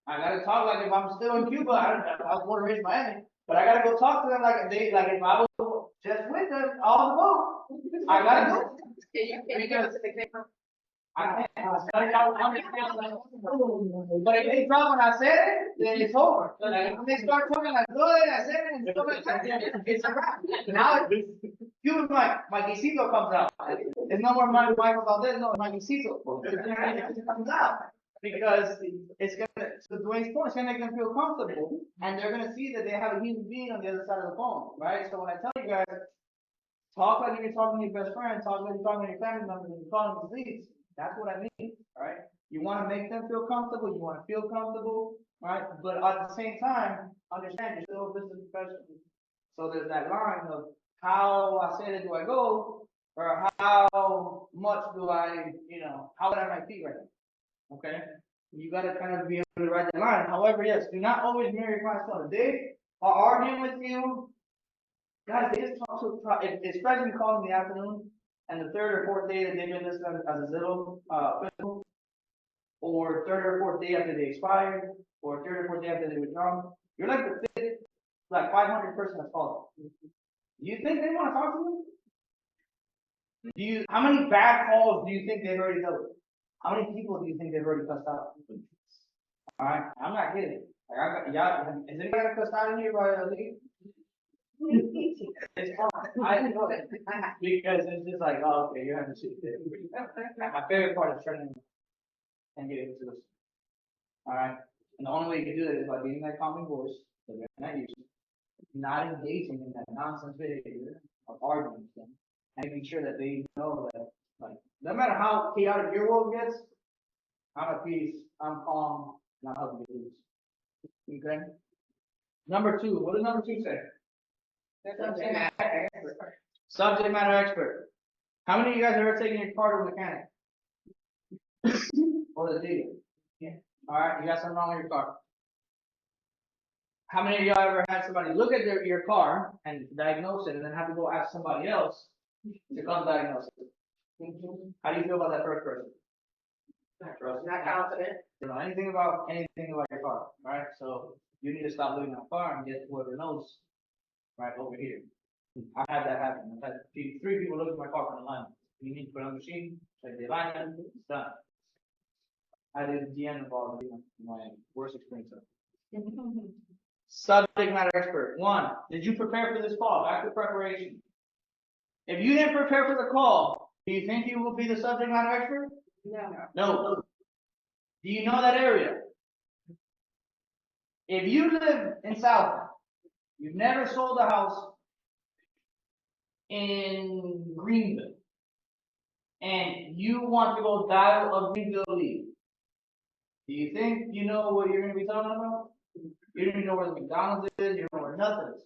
gotta talk like if I'm still in Cuba. I was born and raised in Miami, but I gotta go talk to them like if I was just with them all the boat. I gotta go. Because I can't. But if they drop when I said it, then it's over. Like, if they start talking like good, I said it, and stuff like that, it's a wrap. Now Cuban my guisito comes out. It's no more Michael Valdez, no, my guisito. It comes out. Because it's gonna, to Dwayne's point, it's gonna make them feel comfortable, and they're gonna see that they have a human being on the other side of the phone, right? So when I tell you guys, talk like you're talking to your best friend, talk like you're talking to your family members, and you're calling them disease. That's what I mean, right? You want to make them feel comfortable, you want to feel comfortable, right? But at the same time, understand you're still a business professional. So there's that line of how I say it do I go, or how much do I, how would I my feet right now? Okay, you got to kind of be able to write that line. However, yes, do not always mirror your client's tone. If they are arguing with you, guys, they just talk to, especially if you call in the afternoon, and the third or fourth day that they've been listed as a Zillow physical, or third or fourth day after they expired, or third or fourth day after they withdrawn, you're like the fifth, like 500 person that's called. Do you think they want to talk to you? How many bad calls do you think they've already dealt with? How many people do you think they've already cussed out? Alright, I'm not kidding. Like, I got, y'all, is anybody got cussed out in here by league? It's fun. I enjoy it. Because it's just like, oh, okay, you have to see it. My favorite part is turning and getting into this. Alright? And the only way you can do that is by being that calming voice, that we're not used to, not engaging in that nonsense behavior of arguing with them, and making sure that they know that, like, no matter how chaotic your world gets, I'm at peace, I'm calm, and I'm helping you lose. Okay? Number two, what does number two say? Subject matter expert. Subject matter expert. How many of you guys have ever taken your car to a mechanic? Or the dealer? Yeah. Alright, you got something wrong with your car. How many of y'all ever had somebody look at your car and diagnose it and then have to go ask somebody else to come diagnose it? How do you feel about that first person? Not confident. You know anything about your car, right? So you need to stop looking at the car and get whoever knows right over here. I had that happen. I've had three people look at my car from the line. You need to put on the machine, check the alignment, it's done. I did the end of all of my worst experience of it. Subject matter expert. One, did you prepare for this call? Back to preparation. If you didn't prepare for the call, do you think you will be the subject matter expert? No. No. Do you know that area? If you live in South, you've never sold a house in Greenville, and you want to go dial a Greenville lead, do you think you know what you're going to be talking about? You don't even know where the McDonald's is, you don't know where nothing is.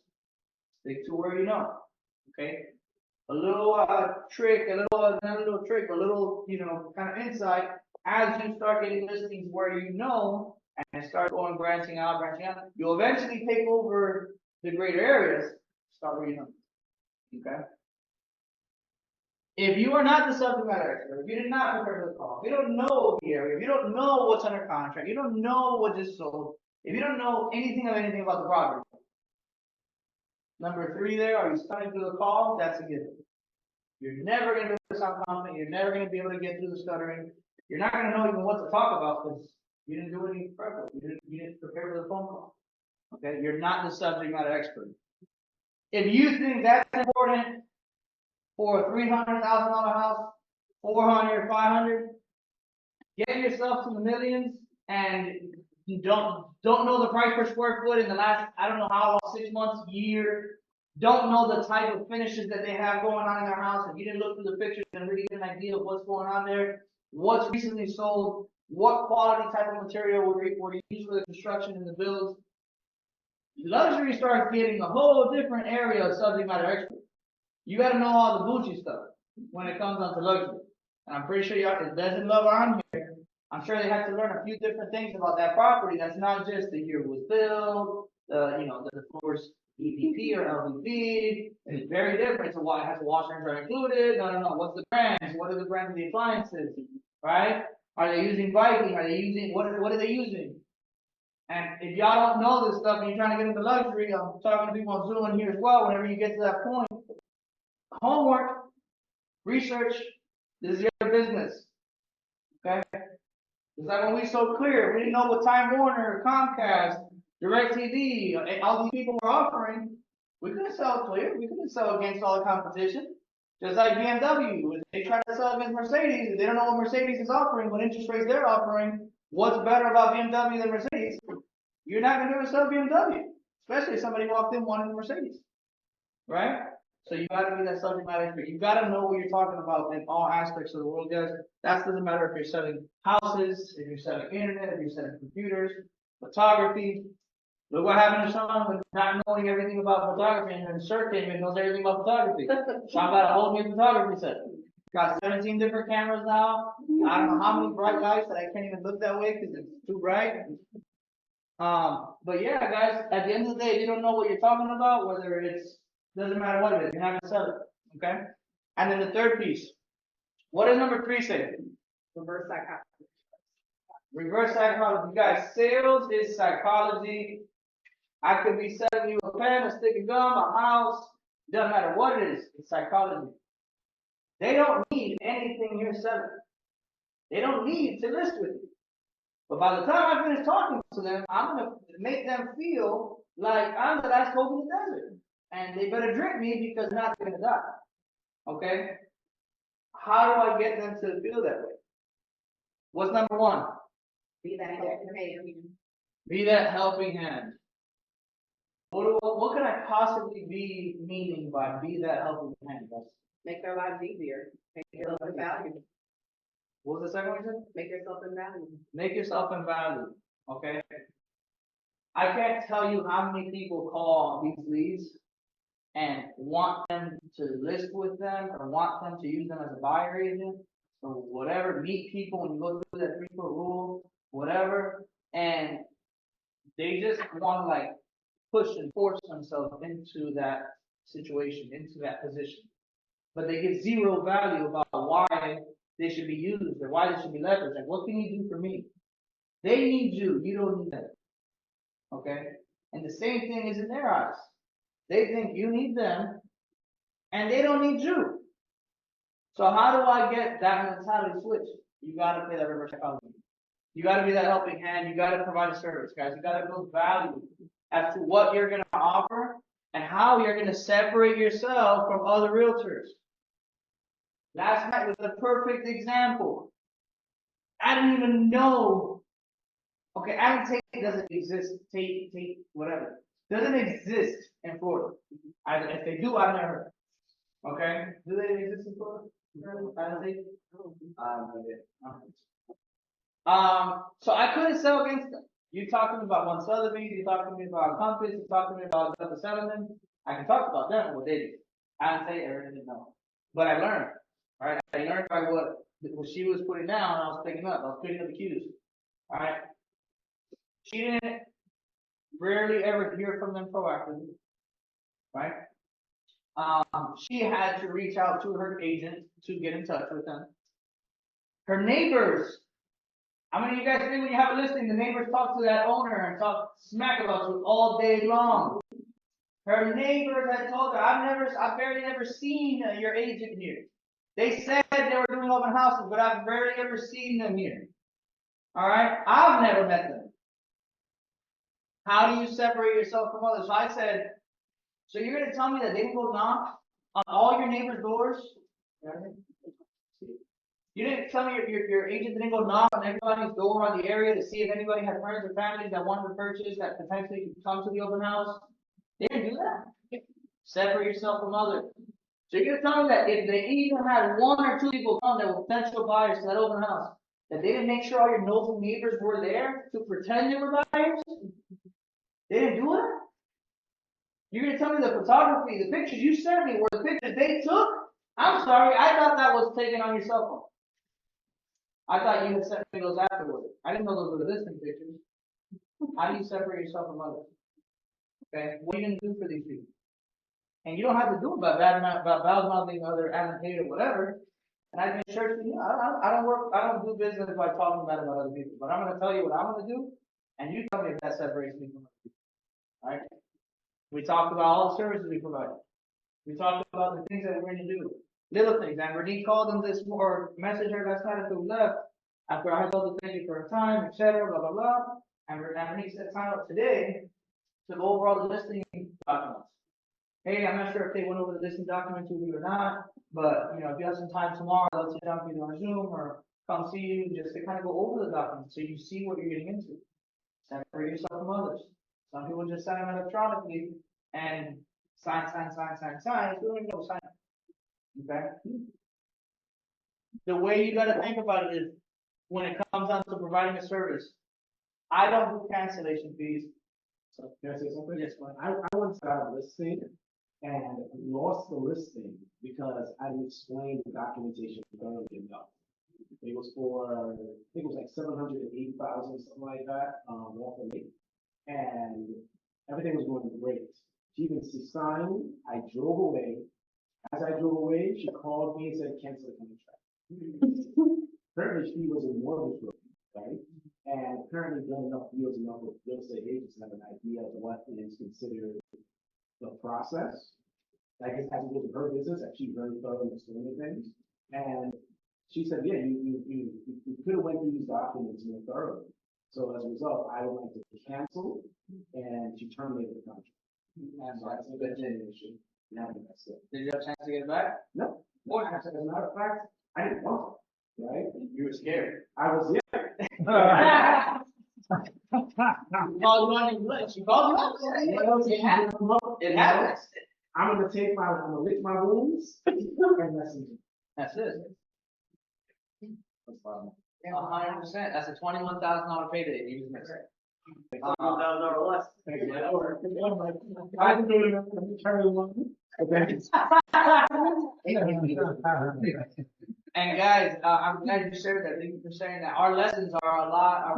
Stick to where you know. Okay? A little trick, not a little trick, a little, kind of insight, as you start getting listings where you know, and start going branching out, you'll eventually take over the greater areas, start where you know. Okay? If you are not the subject matter expert, if you did not prepare for the call, if you don't know the area, if you don't know what's under contract, you don't know what just sold, if you don't know anything about the property. Number three there, are you studying through the call? That's a given. You're never going to be able to sound confident. You're never going to be able to get through the stuttering. You're not going to know even what to talk about because you didn't do any prep. You didn't prepare for the phone call. Okay? You're not the subject matter expert. If you think that's important for a $300,000 house, 400, 500, get yourself to the millions and you don't know the price per square foot in the last, I don't know how long, 6 months, year. Don't know the type of finishes that they have going on in their house. If you didn't look through the pictures and really get an idea of what's going on there, what's recently sold, what quality type of material were used for the construction and the builds. Luxury starts getting a whole different area of subject matter expert. You got to know all the bougie stuff when it comes onto luxury. And I'm pretty sure y'all, if doesn't love on here, I'm sure they have to learn a few different things about that property. That's not just the year it was built, the floors EPP or LVP. It's very different. So why it has washer and dryer included? No. What's the brands? What are the brands of the appliances? Right? Are they using Viking? Are they using what are they using? And if y'all don't know this stuff and you're trying to get into luxury, I'm talking to people on Zoom in here as well. Whenever you get to that point, homework, research, this is your business. Okay? It's like when we so clear, we didn't know what Time Warner, Comcast, DirecTV, all these people were offering. We couldn't sell clear. We couldn't sell against all the competition. Just like BMW, they try to sell against Mercedes. They don't know what Mercedes is offering, what interest rates they're offering. What's better about BMW than Mercedes? You're not going to be able to sell BMW, especially if somebody walked in wanting a Mercedes, right? So you got to be that subject matter expert. You got to know what you're talking about in all aspects of the world, guys. That doesn't matter if you're selling houses, if you're selling internet, if you're selling computers, photography. Look what happened to Sean with not knowing everything about photography, and then Sir came and knows everything about photography. Sean got a whole new photography set. Got 17 different cameras now. I don't know how many bright lights that I can't even look that way because it's too bright. But yeah, guys, at the end of the day, if you don't know what you're talking about, whether it's doesn't matter what it is, you're not gonna sell it. Okay? And then the third piece. What does number 3 say? Reverse psychology. Reverse psychology. You guys, sales is psychology. I could be selling you a pen, a stick of gum, a house. Doesn't matter what it is, it's psychology. They don't need anything you're selling. They don't need to list with you. But by the time I finish talking to them, I'm gonna make them feel like I'm the last hope in the desert. And they better drink me because not they're gonna die. Okay? How do I get them to feel that way? What's number one? Be that helping hand. Be that helping hand. What can I possibly be meaning by be that helping hand? Make their lives easier. Make yourself invaluable. What was the second one you said? Make yourself invaluable. Make yourself invaluable. Okay? I can't tell you how many people call these leads and want them to list with them or want them to use them as a buyer agent or whatever, meet people when you go through that 3-foot rule, whatever, and they just want to like push and force themselves into that situation, into that position. But they get zero value about why they should be used or why they should be leveraged. Like, what can you do for me? They need you, you don't need them. Okay? And the same thing is in their eyes. They think you need them, and they don't need you. So how do I get that mentality switch? You gotta play that reverse psychology. You gotta be that helping hand. You gotta provide a service, guys. You gotta build value as to what you're gonna offer and how you're gonna separate yourself from other realtors. Last night was the perfect example. I didn't even know. Okay, Adam Tate doesn't exist. Tate, whatever. Doesn't exist in Florida. If they do, I've never heard. Okay? Do they exist in Florida? Adam Tate? So I couldn't sell against them. You talking about one Sotheby's, you talking to me about Compass, you talking to me about the settlement. I can talk about them and what they did. I didn't say I really didn't know. But I learned. Alright? I learned by what she was putting down, I was picking up. I was picking up the cues. Alright? She didn't rarely ever hear from them proactively. Right? She had to reach out to her agent to get in touch with them. Her neighbors, how many of you guys think when you have a listing, the neighbors talk to that owner and talk smack about you all day long? Her neighbors had told her, I've barely ever seen your agent here. They said they were doing open houses, but I've barely ever seen them here. All right? I've never met them. How do you separate yourself from others? So I said, so you're going to tell me that they didn't go knock on all your neighbors' doors? You didn't tell me your agent didn't go knock on everybody's door on the area to see if anybody had friends or families that wanted to purchase that potentially could come to the open house? They didn't do that. Separate yourself from others. So you're going to tell me that if they even had 1 or 2 people come that were potential buyers to that open house, that they didn't make sure all your nosy neighbors were there to pretend they were buyers? They didn't do it? You're going to tell me the photography, the pictures you sent me were the pictures they took? I'm sorry, I thought that was taken on your cell phone. I thought you had sent me those afterwards. I didn't know those were the listing pictures. How do you separate yourself from others? Okay, what are you going to do for these people? And you don't have to do it by bad-mouthing other advocates or whatever. And I've been sure to you, I don't do business by talking bad about other people. But I'm going to tell you what I'm going to do, and you tell me if that separates me from other people. All right? We talked about all the services we provide. We talked about the things that we're going to do. Little things. And Renee called them this or messaged her last night after we left. After I had told her thank you for her time, etc. Blah blah blah. And Renee set time up today to go over all the listing documents. Hey, I'm not sure if they went over the listing documents with you or not, but you know, if you have some time tomorrow, let's sit down either on Zoom or come see you just to kind of go over the documents so you see what you're getting into. Separate yourself from others. Some people just sign them electronically and sign. It's really no sign. Okay? The way you gotta think about it is when it comes down to providing a service, I don't do cancellation fees. So can I say something? Yes, go ahead. I once got a listing and lost the listing because I didn't explain the documentation thoroughly enough. It was for, I think it was like 780,000, something like that, off of me. And everything was going great. She signed, I drove away. As I drove away, she called me and said, cancel the contract. Apparently, she was a mortgage broker, right? And apparently done enough deals enough with real estate agents to have an idea of what is considered the process. Like it has to do with her business, and she's very thorough in explaining things. And she said, yeah, you could have went through these documents more thoroughly. So as a result, I would like to cancel and to terminate the contract. And so I think that's an issue. Now that's it. Did you have a chance to get it back? No, more, as a matter of fact, I didn't want it, right? You were scared. I was, yeah. You called you on your glitch. You called you on it. It happens. I'm gonna lick my wounds and listen. That's it. That's fine. 100%. That's a $21,000 payday. You just missed it. $1,000 less. I didn't do it, let me carry one. Okay. And guys, I'm glad you shared that. Thank you for sharing that. Our lessons are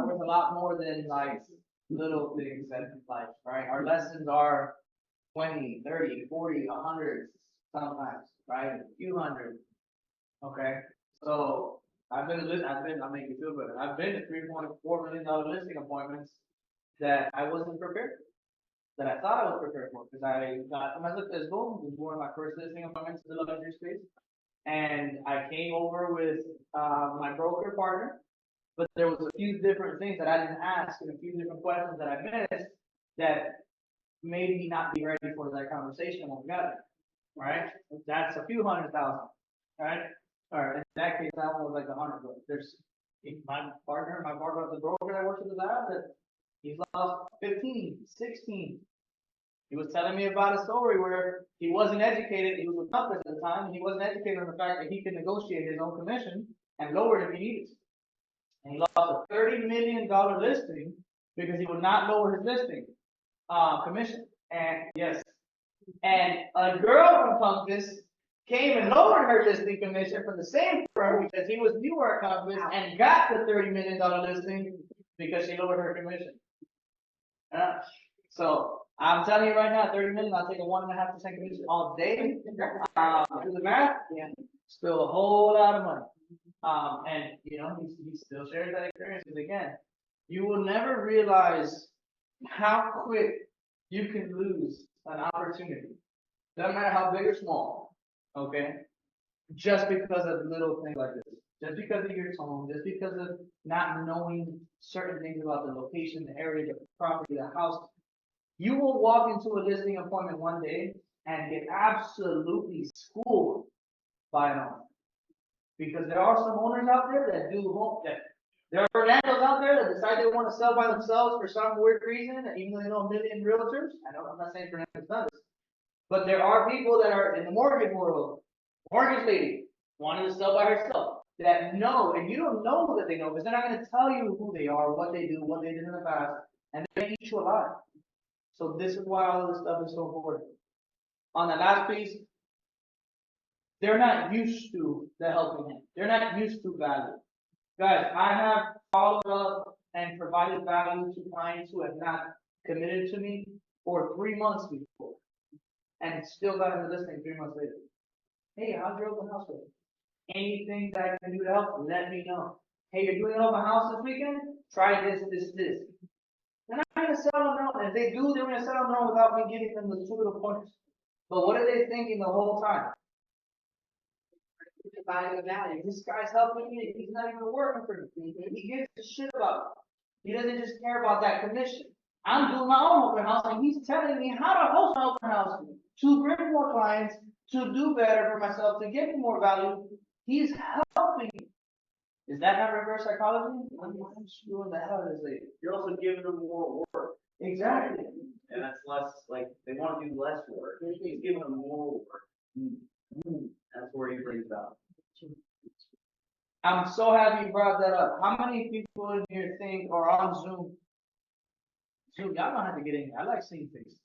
worth a lot more than like little things in life, right? Our lessons are 20, 30, 40, 100 sometimes, right? A few hundred. Okay. So I'll make you feel better. I've been to $3.4 million listing appointments that I wasn't prepared for, that I thought I was prepared for, because I got them as a physical. It was one of my first listing appointments in the luxury space. And I came over with my broker partner, but there was a few different things that I didn't ask and a few different questions that I missed that made me not be ready for that conversation when we got there, right? That's a few $100,000, right? Or in that case, that one was like 100, but there's my partner, the broker that works at the lab, that he's lost 15, 16. He was telling me about a story where he wasn't educated. He was with Compass at the time, and he wasn't educated on the fact that he could negotiate his own commission and lower it if he needed to. And he lost a $30 million listing because he would not lower his listing commission. And yes, and a girl from Compass came and lowered her listing commission from the same firm because he was newer at Compass and got the $30 million listing because she lowered her commission. So I'm telling you right now, 30 million, I'll take a 1.5% commission all day. Do the math, yeah, still a whole lot of money. And you know, he still shares that experience because again, you will never realize how quick you can lose an opportunity. Doesn't matter how big or small, okay? Just because of little things like this. Just because of your tone, just because of not knowing certain things about the location, the area, the property, the house. You will walk into a listing appointment one day and get absolutely schooled by an owner. Because there are some owners out there that there are Fernandos out there that decide they want to sell by themselves for some weird reason, even though they know a million realtors. I'm not saying Fernando's does this. But there are people that are in the mortgage world, mortgage lady, wanting to sell by herself, that know, and you don't know that they know, because they're not going to tell you who they are, what they do, what they did in the past, and they may eat you alive. So this is why all of this stuff is so important. On the last piece, they're not used to the helping hand. They're not used to value. Guys, I have followed up and provided value to clients who have not committed to me for 3 months before, and still got in the listing 3 months later. Hey, how's your open house going? Anything that I can do to help, let me know. Hey, you're doing an open house this weekend? Try this. They're not going to sell on their own. If they do, they're going to sell on their own without me giving them the 2 little pointers. But what are they thinking the whole time? Providing a value. This guy's helping me. He's not even working for me. He gives a shit about it. He doesn't just care about that commission. I'm doing my own open house, and he's telling me how to host an open house to bring more clients, to do better for myself, to get me more value. He's helping me. Is that not reverse psychology? I'm sure the hell is it. You're also giving them more work. Exactly. And that's less, like, they want to do less work. He's giving them more work. Mm-hmm. That's where he brings value. I'm so happy you brought that up. How many people in here think or on Zoom? Zoom, y'all don't have to get in here. I like seeing faces.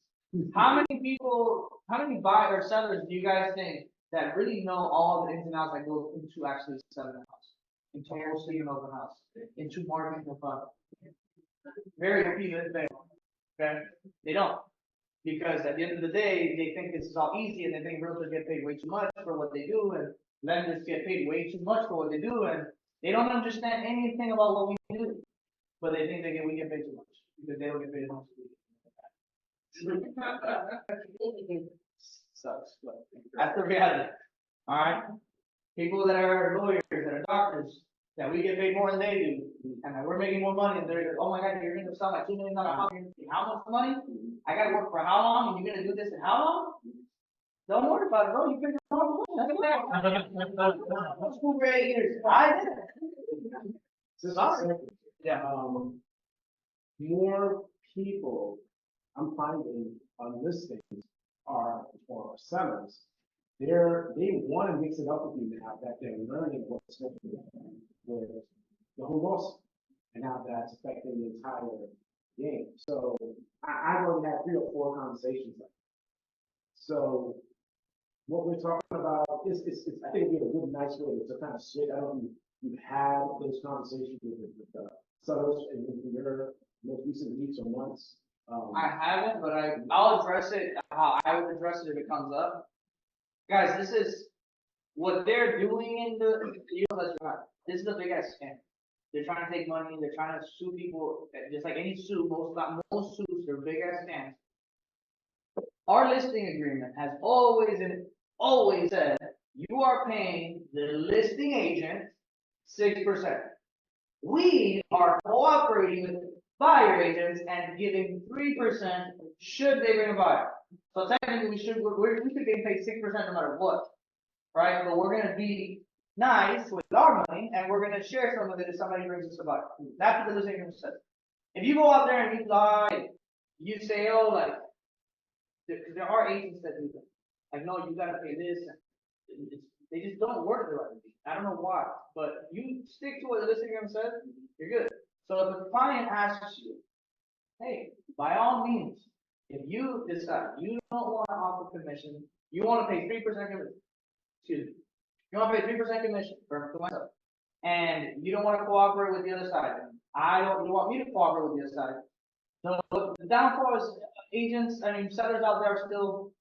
How many buyers or sellers do you guys think that really know all the ins and outs that goes into actually selling a house? Into hosting an open house, into marketing a fund? Very few, if they don't. Okay? They don't. Because at the end of the day, they think this is all easy and they think realtors get paid way too much for what they do and lenders get paid way too much for what they do and they don't understand anything about what we do. But they think we get paid too much because they don't get paid as much as we do. Sucks, but that's the reality. Alright? People that are lawyers, that are doctors, that we get paid more than they do, and that we're making more money, and they're, oh my God, you're gonna sell my $2 million house, how much money? I gotta work for how long, and you're gonna do this in how long? Don't worry about it, bro, you figured it out. That's cool for 8 years, I did it. Sorry. Yeah. More people I'm finding on listings or sellers, they want to mix it up with you now that they're learning what's going on with the whole loss and how that's affecting the entire game. So I've already had 3 or 4 conversations like that. So what we're talking about is I think it'd be a good, nice way to kind of switch. I don't know if you've had those conversations with sellers in your most recent weeks or months. I haven't, but I'll address it how I would address it if it comes up. Guys, this is what they're doing in the U.S. restaurant. This is a big ass scam. They're trying to take money. They're trying to sue people. Just like any sue, most suits, they're big ass scams. Our listing agreement has always said you are paying the listing agent 6%. We are cooperating with buyer agents and giving 3% should they bring a buyer. So technically we should be paid 6% no matter what, right? But we're gonna be nice with our money and we're gonna share some of it if somebody brings us a buyer. That's what the listing agreement says. If you go out there and you lie, you say, oh, like, because there are agents that do that. Like, no, you gotta pay this. They just don't work the right way. I don't know why, but you stick to what the listing agreement says, you're good. So if a client asks you, hey, by all means, if you decide you don't want to offer commission, you want to pay 3% commission, excuse me, you want to pay 3% commission for myself, and you don't want to cooperate with the other side, you want me to cooperate with the other side. The downfall is agents, sellers out there are still,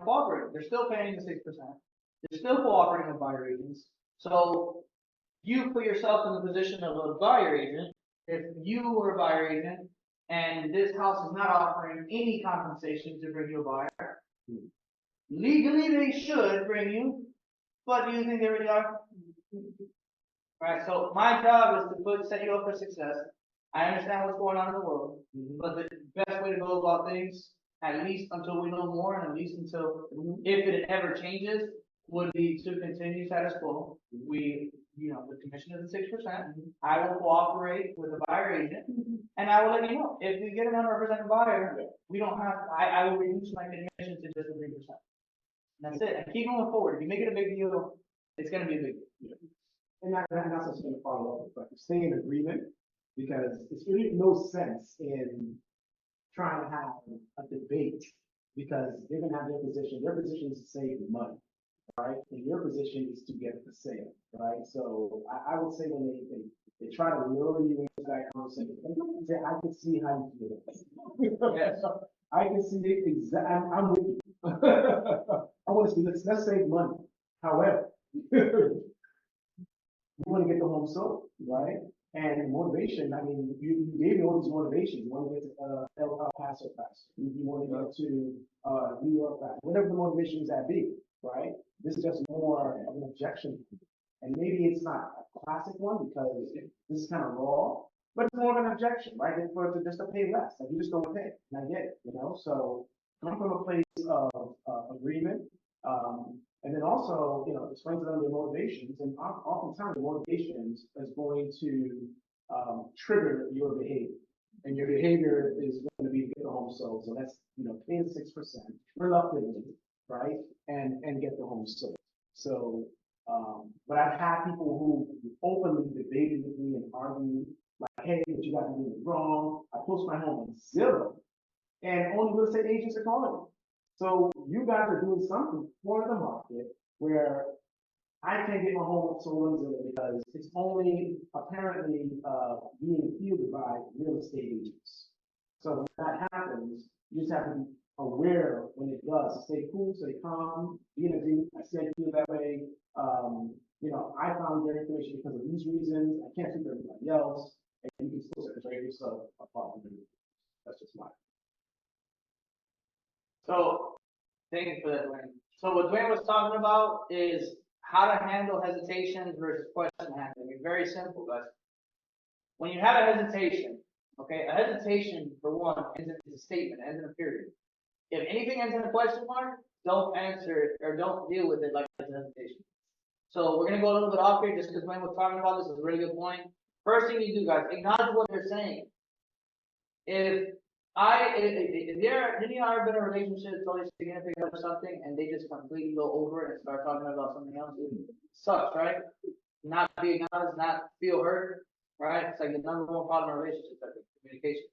cooperating. They're still paying the 6%. They're still cooperating with buyer agents. So you put yourself in the position of a buyer agent. If you were a buyer agent and this house is not offering any compensation to bring you a buyer, legally they should bring you, but do you think they really are? Right, so my job is to set you up for success. I understand what's going on in the world, but the best way to go about things, at least until we know more, and at least until if it ever changes, would be to continue status quo. The commission is 6%. I will cooperate with the buyer agent, and I will let you know if we get an unrepresented buyer. We don't have. I will reduce my commission to just 3%. That's it. And keep moving forward. If you make it a big deal, it's going to be a big deal. And that's what's going to follow up with, but stay in agreement, because it's really no sense in trying to have a debate, because they're going to have their position. Their position is to save money, right? And your position is to get the sale, right? So I would say when they try to lure you into that conversation, I can see how you feel. Yes. I can see it exactly. I'm with you. I want to see, let's save money. However, we want to get the home sold, right? And motivation, you gave me all these motivations. You want to get to El Paso fast. You want to go to New York fast. Whatever the motivations that be, right? This is just more of an objection. And maybe it's not a classic one because this is kind of raw, but it's more of an objection, right? It's for just to pay less. Like, you just don't pay. And I get it, So come from a place of agreement. And then also, explain to them their motivations, and oftentimes the motivations is going to trigger your behavior, and your behavior is going to be to get the home sold. So that's pay the 6% reluctantly, right, and get the home sold. So, but I've had people who openly debated with me and argued like, hey, what you guys are doing is wrong. I post my home on Zillow, and only real estate agents are calling me. So you guys are doing something for the market where I can't get my home sold on Zillow because it's only apparently being fielded by real estate agents. So when that happens, you just have to be aware when it does. Stay cool, stay calm, be in agreement. I see I feel that way. I found your information because of these reasons. I can't speak for everybody else. And you can still separate yourself apart from everybody. That's just mine. So, thank you for that, Dwayne. So what Dwayne was talking about is how to handle hesitations versus question handling. It's very simple, guys. When you have a hesitation, okay, a hesitation for one ends in a statement, ends in a period. If anything ends in a question mark, don't answer it or don't deal with it like it's a hesitation. So we're gonna go a little bit off here just because Wayne was talking about this is a really good point. First thing you do, guys, acknowledge what they're saying. If they're, any of our been in a relationship, totally significant or something, and they just completely go over it and start talking about something else, it sucks, right? Not be acknowledged, not feel hurt, right? It's like the number one problem in relationships, I think, communication.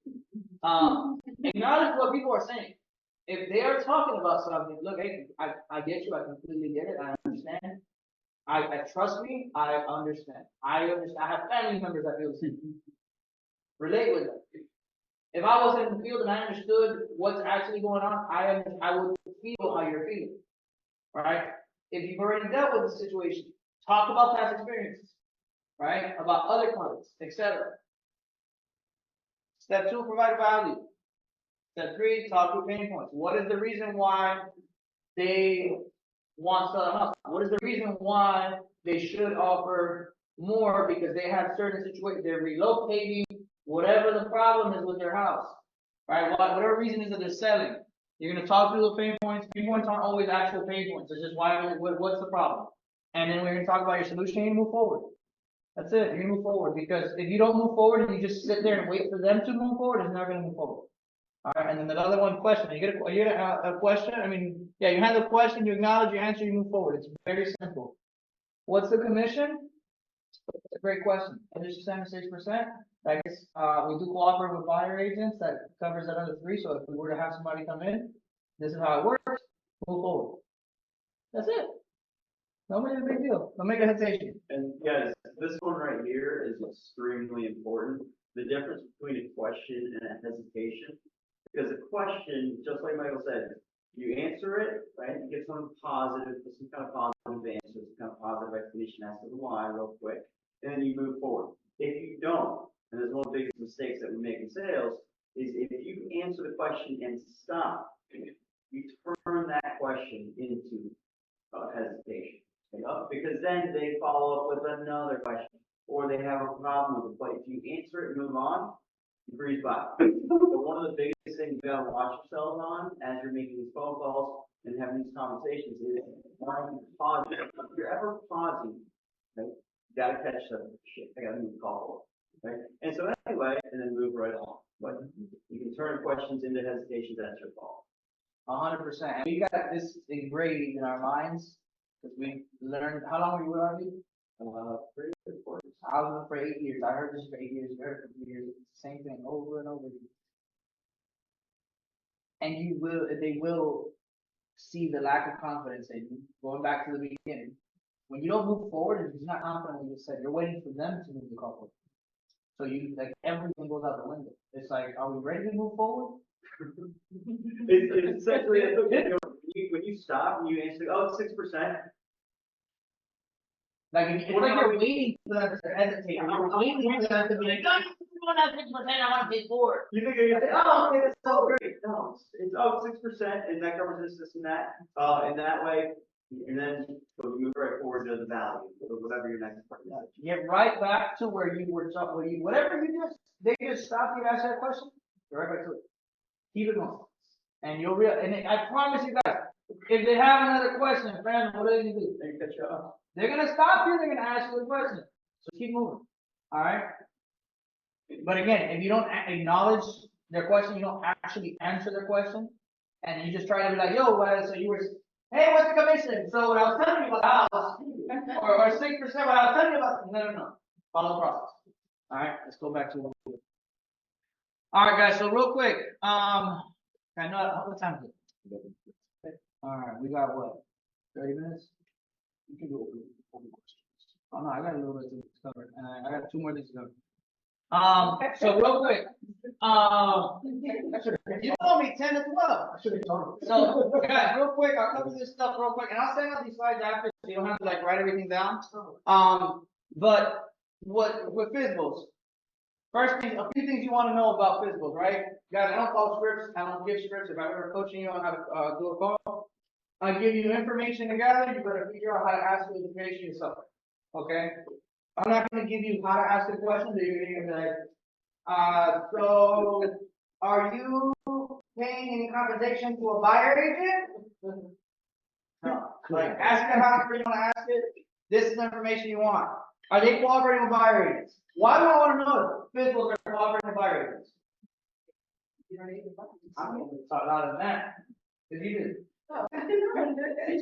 Acknowledge what people are saying. If they are talking about something, look, hey, I get you, I completely get it, I understand. I trust me, I understand. I have family members that feel the same. Relate with them. If I wasn't in the field and I understood what's actually going on, I would feel how you're feeling. Right? If you've already dealt with the situation, talk about past experiences, right? About other clients, etc. Step 2, provide value. Step 3, talk through pain points. What is the reason why they want to sell a house? What is the reason why they should offer more because they have certain situations, they're relocating, whatever the problem is with their house, right? Whatever reason is that they're selling, you're going to talk through the pain points. Pain points aren't always actual pain points. It's just what's the problem? And then we're going to talk about your solution and move forward. That's it. You're going to move forward because if you don't move forward and you just sit there and wait for them to move forward, it's never going to move forward. All right, and then the other one, question. You get a question. I mean, yeah, you handle the question, you acknowledge, you answer, you move forward. It's very simple. What's the commission? It's a great question. 76%. I guess we do cooperate with buyer agents. That covers that other 3. So if we were to have somebody come in, this is how it works. Move forward. That's it. Don't make it a big deal. Don't make a hesitation. And guys, this one right here is extremely important. The difference between a question and a hesitation. Because a question, just like Michael said, you answer it, right? You get something positive, some kind of positive answer, some kind of positive explanation as to the why real quick, and then you move forward. If you don't, and there's one of the biggest mistakes that we make in sales, is if you answer the question and stop, you turn that question into hesitation. Because then they follow up with another question, or they have a problem with it. But if you answer it and move on, you breeze by. But one of the biggest things you gotta watch yourselves on as you're making these phone calls and having these conversations is why you pause. If you're ever pausing, right, you gotta catch the shit. I gotta move the call, right? And so anyway, and then move right on. But you can turn questions into hesitations. That's your fault. 100%. And we got this engraved in our minds because we learned. How long were you with RV? 3 or 4 years. I was with for 8 years. I heard this for 8 years. You heard it for 3 years. It's the same thing over and over again. And they will see the lack of confidence in you. Going back to the beginning, when you don't move forward, if you're not confident, like you said, you're waiting for them to move the call forward. So you like everything goes out the window. It's like, are we ready to move forward? It's essentially when you stop and you answer, oh, 6%. Like it's like you're waiting for them to hesitate. You're waiting for them to be like, no, you don't have 6%. I want to pay 4. You think you're gonna say, oh, okay, that's so great. No, it's 6%, and that covers this and that. In that way, and then so we move right forward to the value, or whatever your next part is. Get right back to where you were talking. Whatever you just, they just stop you and ask that question. Get right back to it. Keep it going, and you'll and I promise you guys, if they have another question, friend, what are they gonna do? They're gonna cut you off. They're gonna stop you. They're gonna ask you a question. So keep moving. All right. But again, if you don't acknowledge their question, you don't actually answer their question, and you just try to be like, yo, so you were, hey, what's the commission? So what I was telling you about the house, or 6%, what I was telling you about, no. Follow the process. All right, let's go back to it. All right, guys, so real quick, I know, what time is it? All right, we got what, 30 minutes? You can do it. Oh, no, I got a little bit to cover, and I got 2 more things to cover. So real quick, you told me 10 to 12. I should have told you. So guys, real quick, I'll cover this stuff real quick, and I'll send out these slides after, so you don't have to like write everything down. But with physicals, first thing, a few things you want to know about physicals, right? Guys, I don't follow scripts. I don't give scripts. If I'm ever coaching you on how to do a call, I give you information to gather, you better figure out how to ask the information yourself, okay? I'm not gonna give you how to ask the question, but you're gonna be like, so, are you paying any compensation to a buyer agent? No, like, ask it however you wanna ask it, this is the information you want. Are they cooperating with buyer agents? Why do I wanna know if physicals are cooperating with buyer agents? I'm gonna talk louder than that, if you do. Oh, they're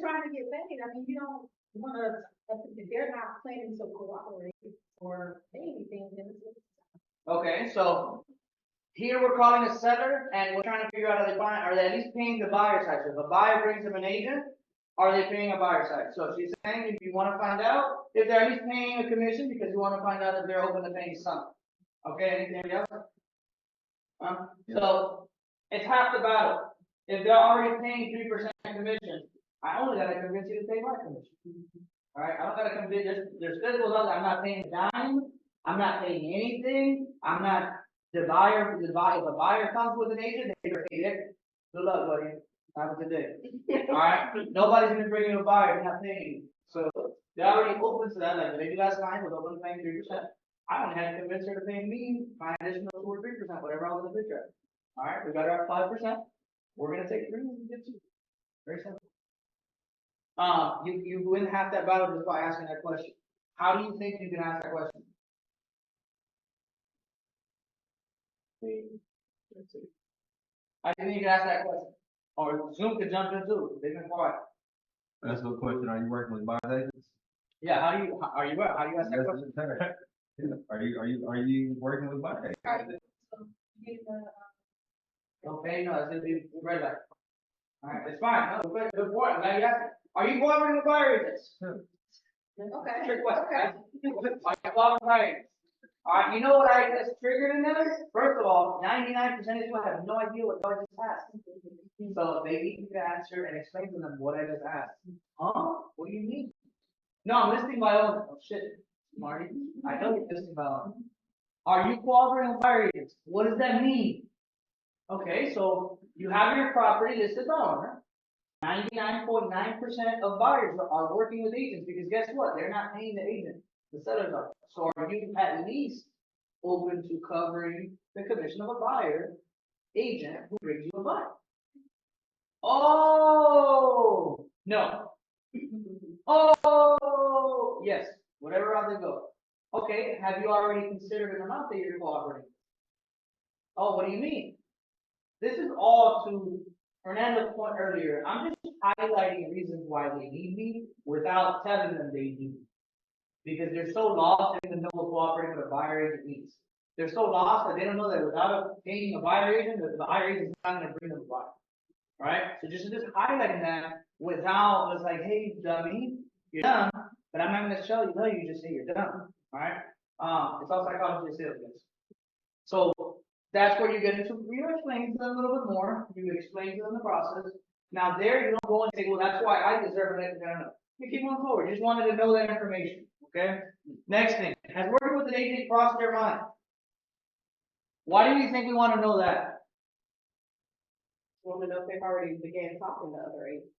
trying to get paid. I mean, you don't wanna, if they're not planning to cooperate or pay anything, then it's. Okay, so here we're calling a seller and we're trying to figure out are they at least paying the buyer side? So if a buyer brings them an agent, are they paying a buyer side? So she's saying if you want to find out if they're at least paying a commission because you want to find out if they're open to paying something. Okay, anything else? So it's half the battle. If they're already paying 3% commission, I only gotta convince you to pay my commission. All right, I don't gotta convince. There's physicals out there. I'm not paying a dime. I'm not paying anything. I'm not the buyer. If the buyer comes with an agent, they pay it. Good luck, buddy. Have a good day. All right. Nobody's gonna bring you a buyer. They're not paying. So they're already open to that. Like the lady last night was open to paying 3%. I only had to convince her to pay me my additional 2 or 3%, whatever I was gonna picture. All right, we got her at 5%. We're gonna take 3 and get 2. Very simple. You win half that battle just by asking that question. How do you think you can ask that question? How do you think you can ask that question? Or Zoom could jump in too. They've been quiet. That's a good question. Are you working with buyers agents? Yeah. How do you ask that question? Are you working with buyers agents? Okay, no, it's gonna be red light. All right, it's fine. No, good point. I'm glad you asked it. Are you cooperating with buyer agents? Okay. Trick question. Are you cooperating with buyer agents? All right, you know what I just triggered in there? First of all, 99% of people have no idea what I just asked. So they need to answer and explain to them what I just asked. Huh? What do you mean? No, I'm listing my own. Oh shit, Marty. I know you're listing my own. Are you cooperating with buyer agents? What does that mean? Okay, so you have your property listed owner. 99.9% of buyers are working with agents because guess what? They're not paying the agent. The sellers are. So are you at least open to covering the commission of a buyer agent who brings you a buyer? Oh no. Oh yes. Whatever route they go. Okay, have you already considered an amount that you're cooperating? Oh, what do you mean? This is all to Fernando's point earlier. I'm just highlighting reasons why they need me without telling them they need me. Because they're so lost, they don't know what cooperating with a buyer agent means. They're so lost that they don't know that without paying a buyer agent, the buyer agent is not going to bring them a buyer. Right? So just highlighting that without, it's like, hey, dummy, you're done, but I'm not going to tell you just say you're done. All right? It's all psychology of sales, guys. So that's where you get into, you explain to them a little bit more, you explain to them the process. Now there, you don't go and say, well, that's why I deserve it, no. You keep on forward, you just wanted to know that information, okay? Next thing, has working with an agent crossed their mind? Why do you think we want to know that? Want to know if they've already began talking to other agents.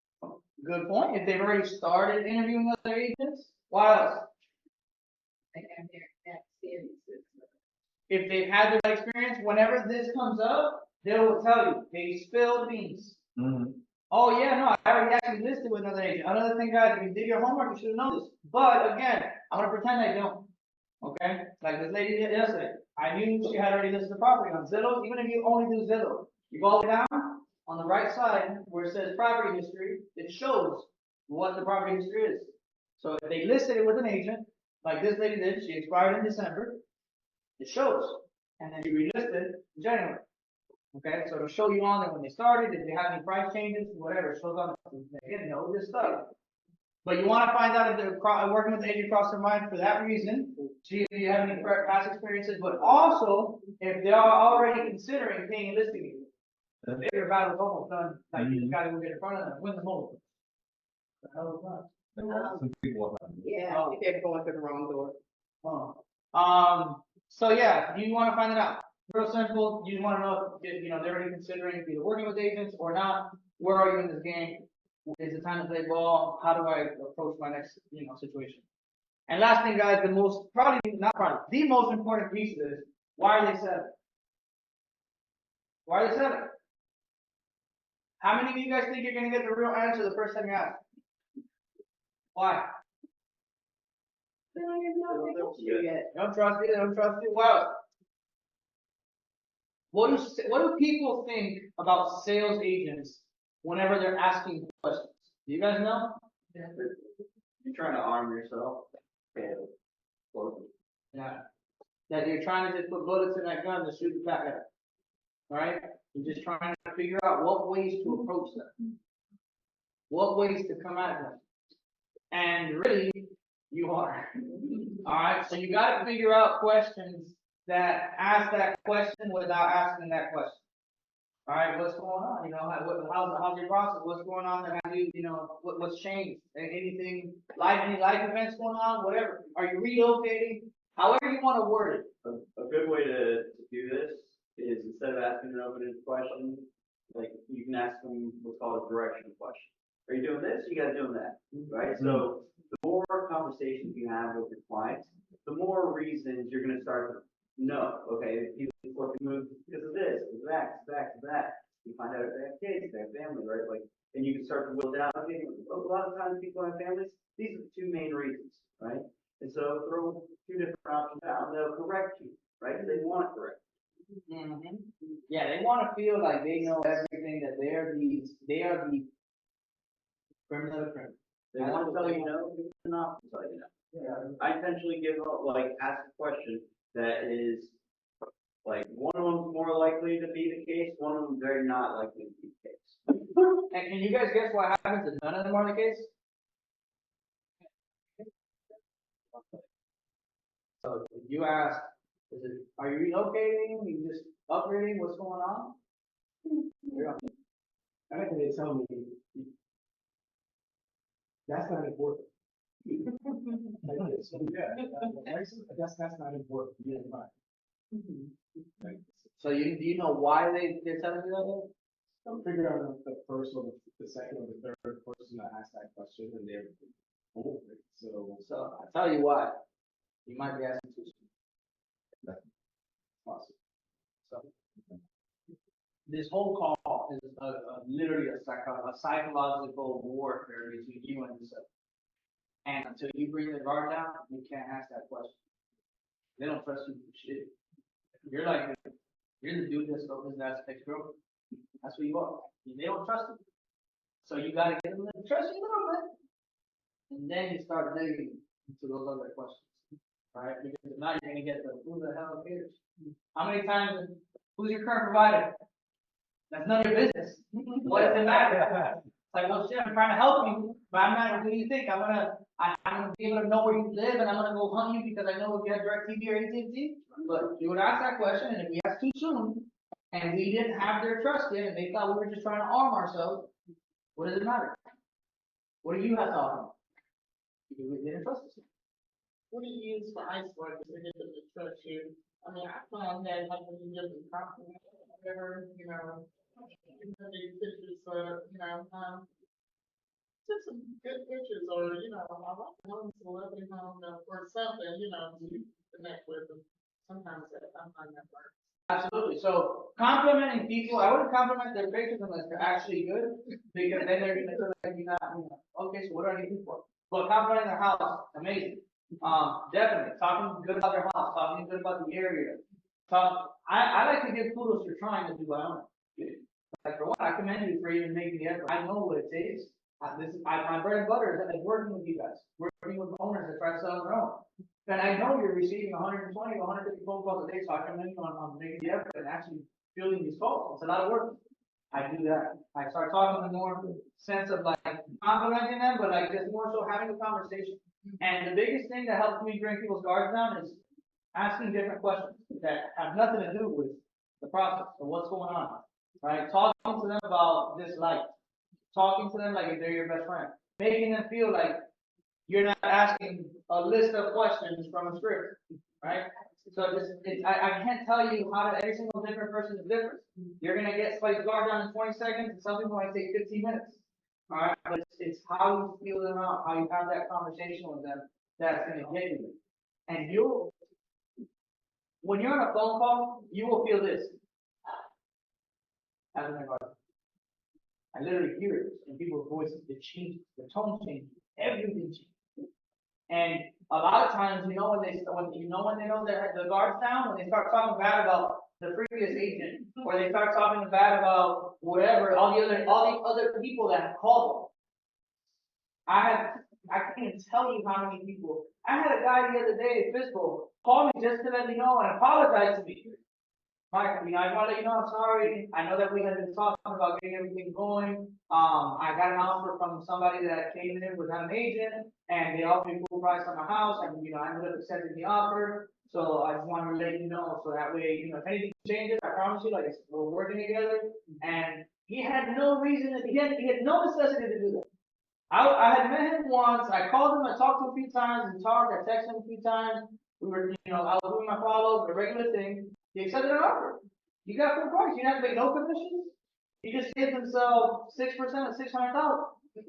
Good point, if they've already started interviewing other agents, why else? They have their experiences. If they've had the experience, whenever this comes up, they will tell you, they spilled beans. Mm-hmm. Oh yeah, no, I already actually listed with another agent. Another thing, guys, if you did your homework, you should have known this. But again, I'm gonna pretend I don't. Okay? Like this lady did yesterday. I knew she had already listed the property on Zillow. Even if you only do Zillow, you go all the way down on the right side where it says property history, it shows what the property history is. So if they listed it with an agent, like this lady did, she expired in December, it shows. And then she relisted in January. Okay, so it'll show you on there when they started, if they have any price changes, whatever, it shows on there. They didn't know this stuff. But you want to find out if they're working with the agent across their mind for that reason. See if you have any past experiences, but also if they are already considering paying a listing agent. If your battle's almost done, like you just gotta go get in front of them and win the whole. The hell is that? Some people Yeah, Oh. if they're going through the wrong door. So yeah, you want to find it out. Real simple. You want to know if they're already considering either working with agents or not. Where are you in this game? Is it time to play ball? How do I approach my next, situation? And last thing, guys, the most important piece of this, why are they selling? Why are they selling? How many of you guys think you're gonna get the real answer the first time you ask? Why? They don't even know if they trust you yet. They don't trust you, they don't trust you. Well, what do people think about sales agents whenever they're asking questions? Do you guys know? You're trying to arm yourself. Okay. Close it. Yeah. That you're trying to just put bullets in that gun to shoot the back at it. Right? You're just trying to figure out what ways to approach them. What ways to come at them. And really, you are. Alright, so you gotta figure out questions that ask that question without asking that question. Alright, what's going on? How's your process? What's going on? And how do you, what's changed? Anything, any life events going on? Whatever. Are you relocating? However you want to word it. A good way to do this is instead of asking an open-ended question, like you can ask them what's called a directional question. Are you doing this? Are you guys doing that? Right? So the more conversations you have with your clients, the more reasons you're going to start to know. Okay, people can move because of this, to that. You find out if they have kids, they have family, right? Like, and you can start to whittle down. Okay, a lot of times people have families. These are the two main reasons, right? And so throw two different options out, and they'll correct you, right? Because they want to correct you. Mm-hmm. Yeah, they want to feel like they know everything, that they are the criminal of the criminal. They want to tell you no, they're not to tell you no. Yeah. I intentionally ask a question that is, like, one of them's more likely to be the case, one of them very not likely to be the case. And can you guys guess what happens if none of them are the case? So if you ask, are you relocating? Are you just upgrading? What's going on? I like when they tell me, that's not important. Like this, yeah, that's not important, yeah, fine. Like, So do you know why they're telling you that? I'm figuring out the first or the second or the third person that asked that question, and they're over it, so. So I tell you why. You might be asking too soon. That's possible. So this whole call is literally a psychological warfare between you and yourself. And until you bring the guard down, you can't ask that question. They don't trust you for shit. You're the dude that's focused as ex-girlfriend. That's who you are. They don't trust you. So you gotta get them to trust you a little bit. And then you start digging into those other questions. Right? Because now you're gonna get who the hell cares? How many times, who's your current provider? That's none of your business. What does it matter? It's like, well, shit, I'm trying to help you, but I'm not. What do you think? I'm gonna be able to know where you live, and I'm gonna go hunt you because I know if you have DirecTV or AT&T. But you would ask that question, and if we asked too soon, and we didn't have their trust yet, and they thought we were just trying to arm ourselves, what does it matter? What do you have to offer? Because we didn't trust us. What do you use for icebergs to get them to trust you? I mean, I found that like when you give them compliments, whatever, these pictures, just some good pictures, or I like home celebrity home, or something, to connect with them. Sometimes I find that works. Absolutely. So complimenting people, I wouldn't compliment their pictures unless they're actually good, because then they're gonna feel like you're not, okay, so what do I need you for? But complimenting their house, amazing. Definitely talking good about their house, talking good about the area. I like to give kudos for trying to do what I want. Like for one, I commend you for even making the effort. I know what it takes. My bread and butter is working with you guys, working with owners that try to sell on their own. And I know you're receiving 120 to 150 phone calls a day, so I commend you on making the effort and actually fielding these calls. It's a lot of work. I do that. I start talking in the more sense of like complimenting them, but like just more so having a conversation. And the biggest thing that helps me bring people's guards down is asking different questions that have nothing to do with the process or what's going on. Right? Talking to them about this life. Talking to them like if they're your best friend. Making them feel like you're not asking a list of questions from a script. Right? So I can't tell you how every single different person is different. You're gonna get somebody's guard down in 20 seconds, and some people might take 15 minutes. Alright, but it's how you feel them out, how you have that conversation with them, that's gonna get you. And when you're on a phone call, you will feel this. As an advisor. I literally hear it in people's voices, the change, the tone changes, everything changes. And a lot of times, when they know that the guard's down, when they start talking bad about the previous agent, or they start talking bad about whatever, all the other people that have called them. I can't even tell you how many people. I had a guy the other day, Fiscal, call me just to let me know and apologize to me. Mike, I want to let you know, I'm sorry. I know that we had been talking about getting everything going. I got an offer from somebody that came in with an agent, and they offered me full price on my house, and, I ended up accepting the offer. So I just wanted to let you know, so that way, if anything changes, I promise you, like, we're working together. And he had no reason, he had no necessity to do that. I had met him once, I called him, I talked to him a few times, I texted him a few times. We were, I was doing my follow, the regular thing. He accepted an offer. You got full price. You didn't have to pay no commissions. He just saved himself 6% of 600,000.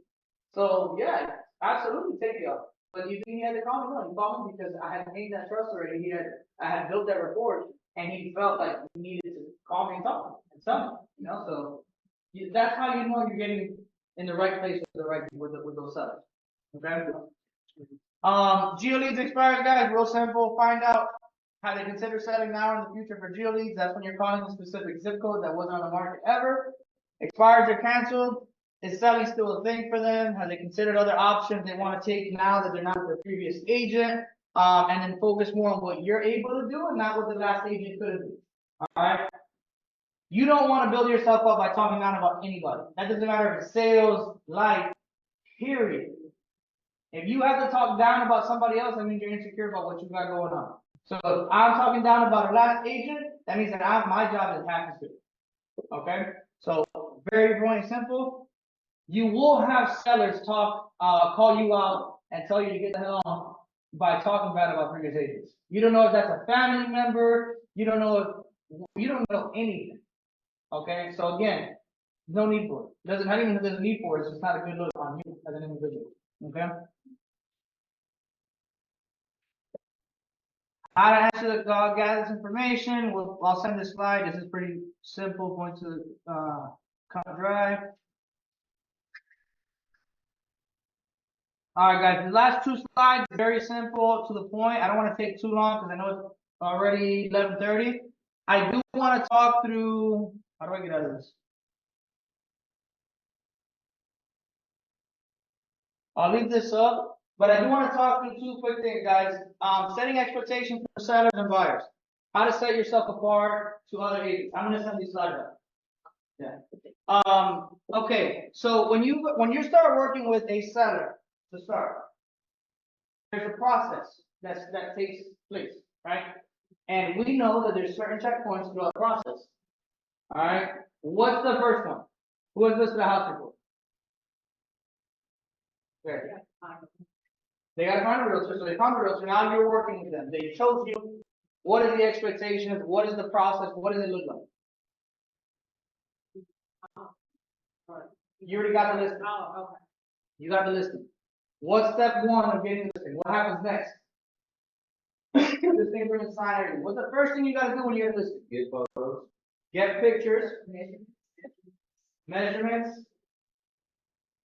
So yeah, absolutely take the offer. But you think he had to call me? No, he called me because I had made that trust already. I had built that rapport, and he felt like he needed to call me and talk to me and tell me. So that's how you know you're getting in the right place with those sellers. Okay. Geo leads expires, guys. Real simple. Find out how they consider selling now in the future for geo leads. That's when you're calling a specific zip code that wasn't on the market ever. Expires or canceled. Is selling still a thing for them? Have they considered other options they want to take now that they're not with their previous agent? And then focus more on what you're able to do and not what the last agent could do. All right. You don't want to build yourself up by talking down about anybody. That doesn't matter if it's sales, life, period. If you have to talk down about somebody else, that means you're insecure about what you got going on. So if I'm talking down about a last agent, that means that my job is half as good. Okay? So very plain and simple. You will have sellers call you out and tell you to get the hell on by talking bad about previous agents. You don't know if that's a family member. You don't know anything. Okay? So again, no need for it. Not even if there's a need for it, it's just not a good look on you as an individual. Okay? How to answer the gather this information. I'll send this slide. This is pretty simple. Going to drive. All right, guys. The last two slides, very simple, to the point. I don't want to take too long because I know it's already 11:30. I do want to talk through. How do I get out of this? I'll leave this up, but I do want to talk through two quick things, guys. Setting expectations for sellers and buyers. How to set yourself apart to other agents. I'm going to send these slides out. Yeah. Okay. So when you start working with a seller to start, there's a process that takes place, right? And we know that there's certain checkpoints throughout the process. All right. What's the first one? Who has listed a house before? Okay. They got to find a realtor, so they found a realtor. Now you're working with them. They chose you. What are the expectations? What is the process? What does it look like? You already got the listing. Oh, okay. You got the listing. What's step one of getting the listing? What happens next? This thing from inside area. What's the first thing you got to do when you're listing? Get photos. Get pictures. Measurements.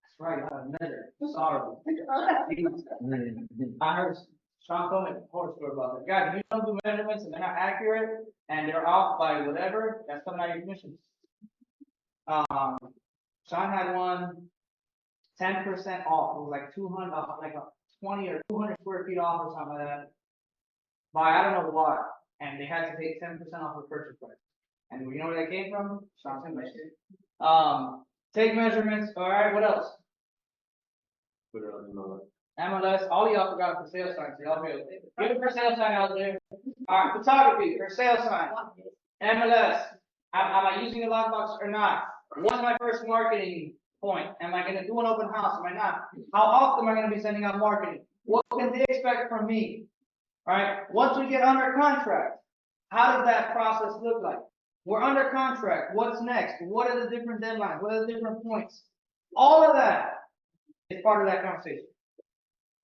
That's right. I gotta measure. Sorry. I heard Sean told me a horror story about that. Guys, if you don't do measurements and they're not accurate and they're off by whatever, that's coming out of your commissions. Sean had one 10% off. It was like 200, like a 20 or 200 square feet off or something like that. By I don't know what, and they had to take 10% off the purchase price. And you know where that came from? Sean's commission. Take measurements. All right. What else? Put it on MLS. MLS. All y'all forgot for sale signs. Y'all get a for sale sign out there. All right. Photography for sale sign. MLS. Am I using a lockbox or not? What's my first marketing point? Am I going to do an open house? Am I not? How often am I going to be sending out marketing? What can they expect from me? All right. Once we get under contract, how does that process look like? We're under contract. What's next? What are the different deadlines? What are the different points? All of that is part of that conversation.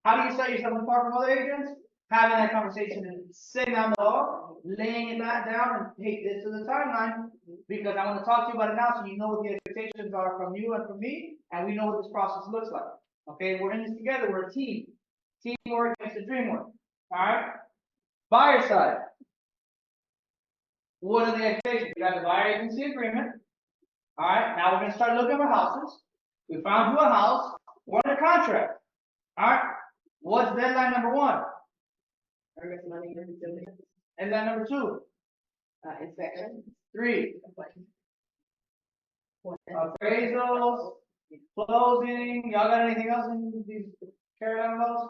How do you set yourself apart from other agents? Having that conversation and sitting down the law, laying that down, and hey, this is the timeline, because I want to talk to you about it now so you know what the expectations are from you and from me, and we know what this process looks like. Okay, we're in this together, we're a team. Teamwork makes the dream work. Alright? Buyer side. What are the expectations? We got the buyer agency agreement. Alright, now we're gonna start looking for houses. We found you a house, we're under contract. Alright? What's deadline number 1? Earnest money, utilities, And then number 2? inspection. 3? Appraisals, closing, y'all got anything else in these carry on those?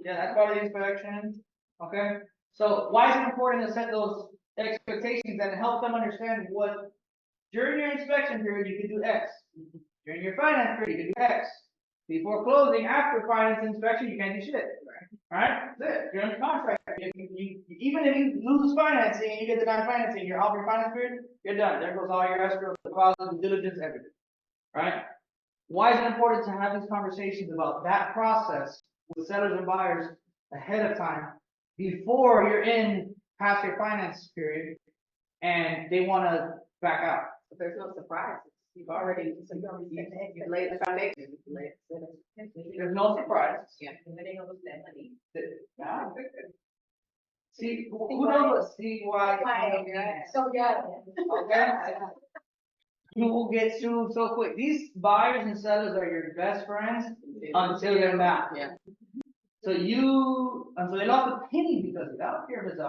Yeah, that's part of the inspection, okay? So why is it important to set those expectations and help them understand what, during your inspection period, you can do X. During your finance period, you can do X. Before closing, after finance inspection, you can't do shit. Alright, that's it. You're under contract. Even if you lose financing and you get denied financing, you're out of your finance period, you're done. There goes all your escrow, deposit, diligence, everything. Right? Why is it important to have these conversations about that process with sellers and buyers ahead of time before you're in past your finance period and they want to back out? But there's no surprises. You already you laid the foundation. There's no surprise. Yeah. And then they know what's that money. See, who knows what CY? So, yeah. Okay? You will get sued so quick. These buyers and sellers are your best friends until they're not. Yeah. So they lost a penny because of it. I don't care if it's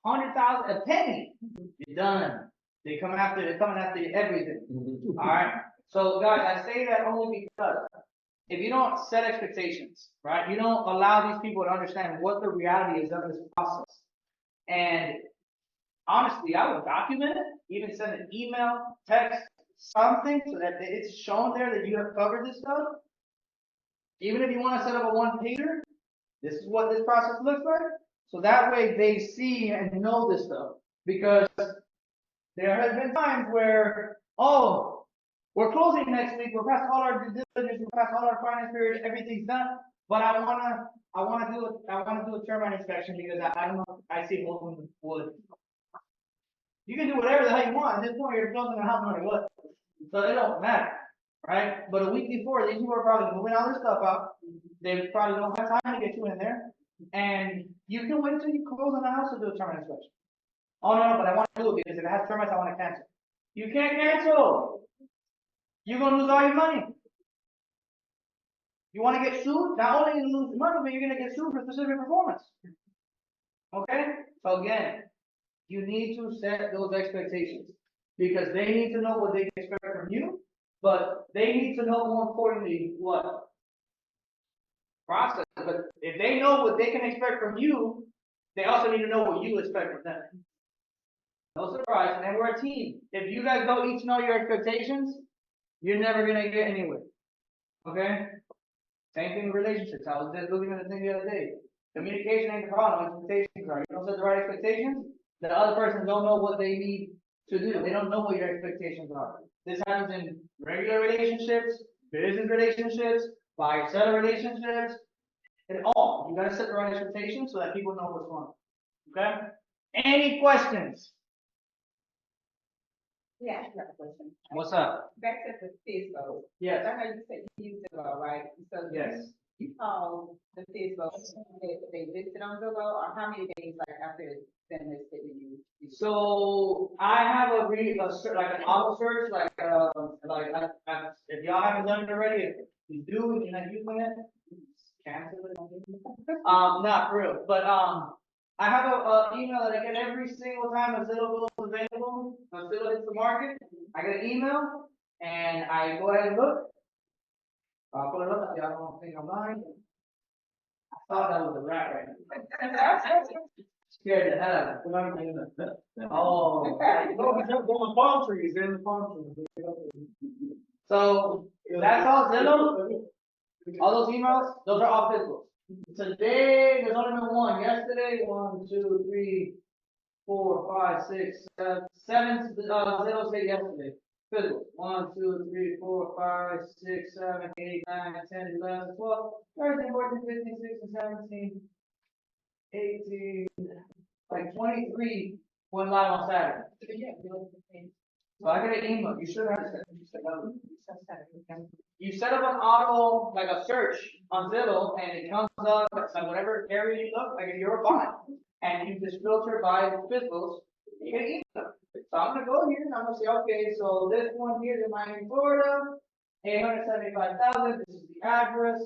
100,000, a penny. You're done. They're coming after you everything. Alright? So guys, I say that only because if you don't set expectations, right? You don't allow these people to understand what the reality is of this process. And honestly, I would document it, even send an email, text, something so that it's shown there that you have covered this stuff. Even if you want to set up a one-pager, this is what this process looks like. So that way they see and know this stuff. Because there has been times where, oh, we're closing next week, we're past all our due diligence, we're past all our finance period, everything's done, but I wanna do a termite inspection because I don't know, I see holes in the wood. You can do whatever the hell you want, at this point you're closing the house no matter what. So it don't matter, right? But a week before, these people are probably moving all their stuff out, they probably don't have time to get you in there, and you can wait until you close on the house to do a termite inspection. Oh no, but I want to do it because if it has termites, I want to cancel. You can't cancel. You're gonna lose all your money. You want to get sued? Not only are you gonna lose money, but you're gonna get sued for specific performance. Okay? So again, you need to set those expectations because they need to know what they can expect from you, but they need to know more importantly what process. But if they know what they can expect from you, they also need to know what you expect from them. No surprise, and we're a team. If you guys don't each know your expectations, you're never gonna get anywhere. Okay? Same thing with relationships. I was just looking at the thing the other day. Communication ain't the problem, expectations are. You don't set the right expectations, the other person don't know what they need to do. They don't know what your expectations are. This happens in regular relationships, business relationships, buyer-seller relationships, and all. You gotta set the right expectations so that people know what's going on. Okay? Any questions? Yeah, I have a question. What's up? Back to the FISBO. Yes. I heard you say you used Zillow, right? So Yes. you called the FISBO, they listed on Zillow, or how many days like after it's been listed you? So I have like an auto search, if y'all haven't done it already, if you do and you're not using it, cancel it. Not for real, but I have a email that I get every single time a Zillow is available. A Zillow hits the market. I get an email and I go ahead and look. I'll put it up. Y'all don't think I'm lying. I thought that was a rat right now. Scared the hell out of me. Oh. Those palm trees, they're in the palm trees. So that's all Zillow. All those emails, those are all physical. Today, there's only been one. Yesterday, 1, 2, 3, 4, 5, 6, 7 Zillow said yesterday. Physical, 1, 2, 3, 4, 5, 6, 7, 8, 9, 10, 11, 12, 13, 14, 15, 16, 17, 18, like 23 went live on Saturday. So I get an email, you should have said, you set up an auto, like a search on Zillow, and it comes up, like whatever area you look, like if you're a bot, and you just filter by physicals, you get an email. So I'm gonna go here and I'm gonna say, okay, so this one here is in Miami, Florida, 875,000, this is the address.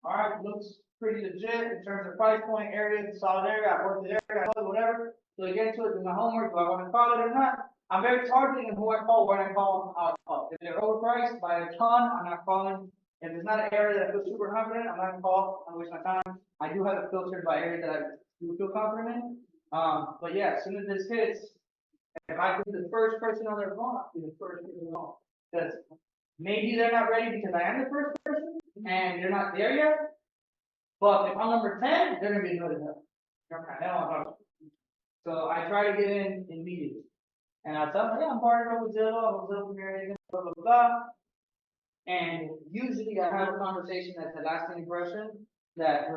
All right, looks pretty legit in terms of price point, area, solid area, I worked the area, I know whatever. So I get into it, do my homework, do I want to call it or not? I'm very targeted in who I call, when I call, how I call. If they're overpriced by a ton, I'm not calling. If it's not an area that I feel super confident, I'm not gonna call, I'm gonna waste my time. I do have it filtered by area that I do feel confident in. But yeah, as soon as this hits, if I can be the first person on their phone, I'll be the first person on the phone. Because maybe they're not ready because I am the first person and they're not there yet. But if I'm number 10, they're gonna be annoyed enough. Okay, they don't want to talk. So I try to get in immediately. And I tell them, yeah, I'm partnered up with Zillow, I'm a Zillow Premier Agent, blah, blah, blah. And usually I have a conversation that's a lasting impression that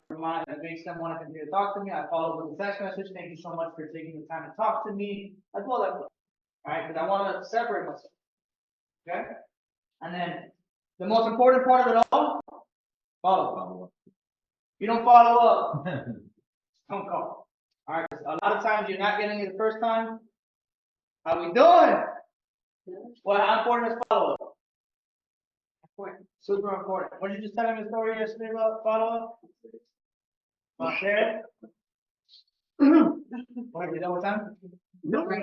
makes them want to continue to talk to me. I follow up with a text message, thank you so much for taking the time to talk to me. I do all that stuff, right? Because I want to separate myself. Okay? And then the most important part of it all, follow up. You don't follow up, don't call. All right, a lot of times you're not getting it the first time. How we doing? Well, how important is follow up? Super important. What did you just tell me the story yesterday about follow up? About share? Want to be done with time? No, good.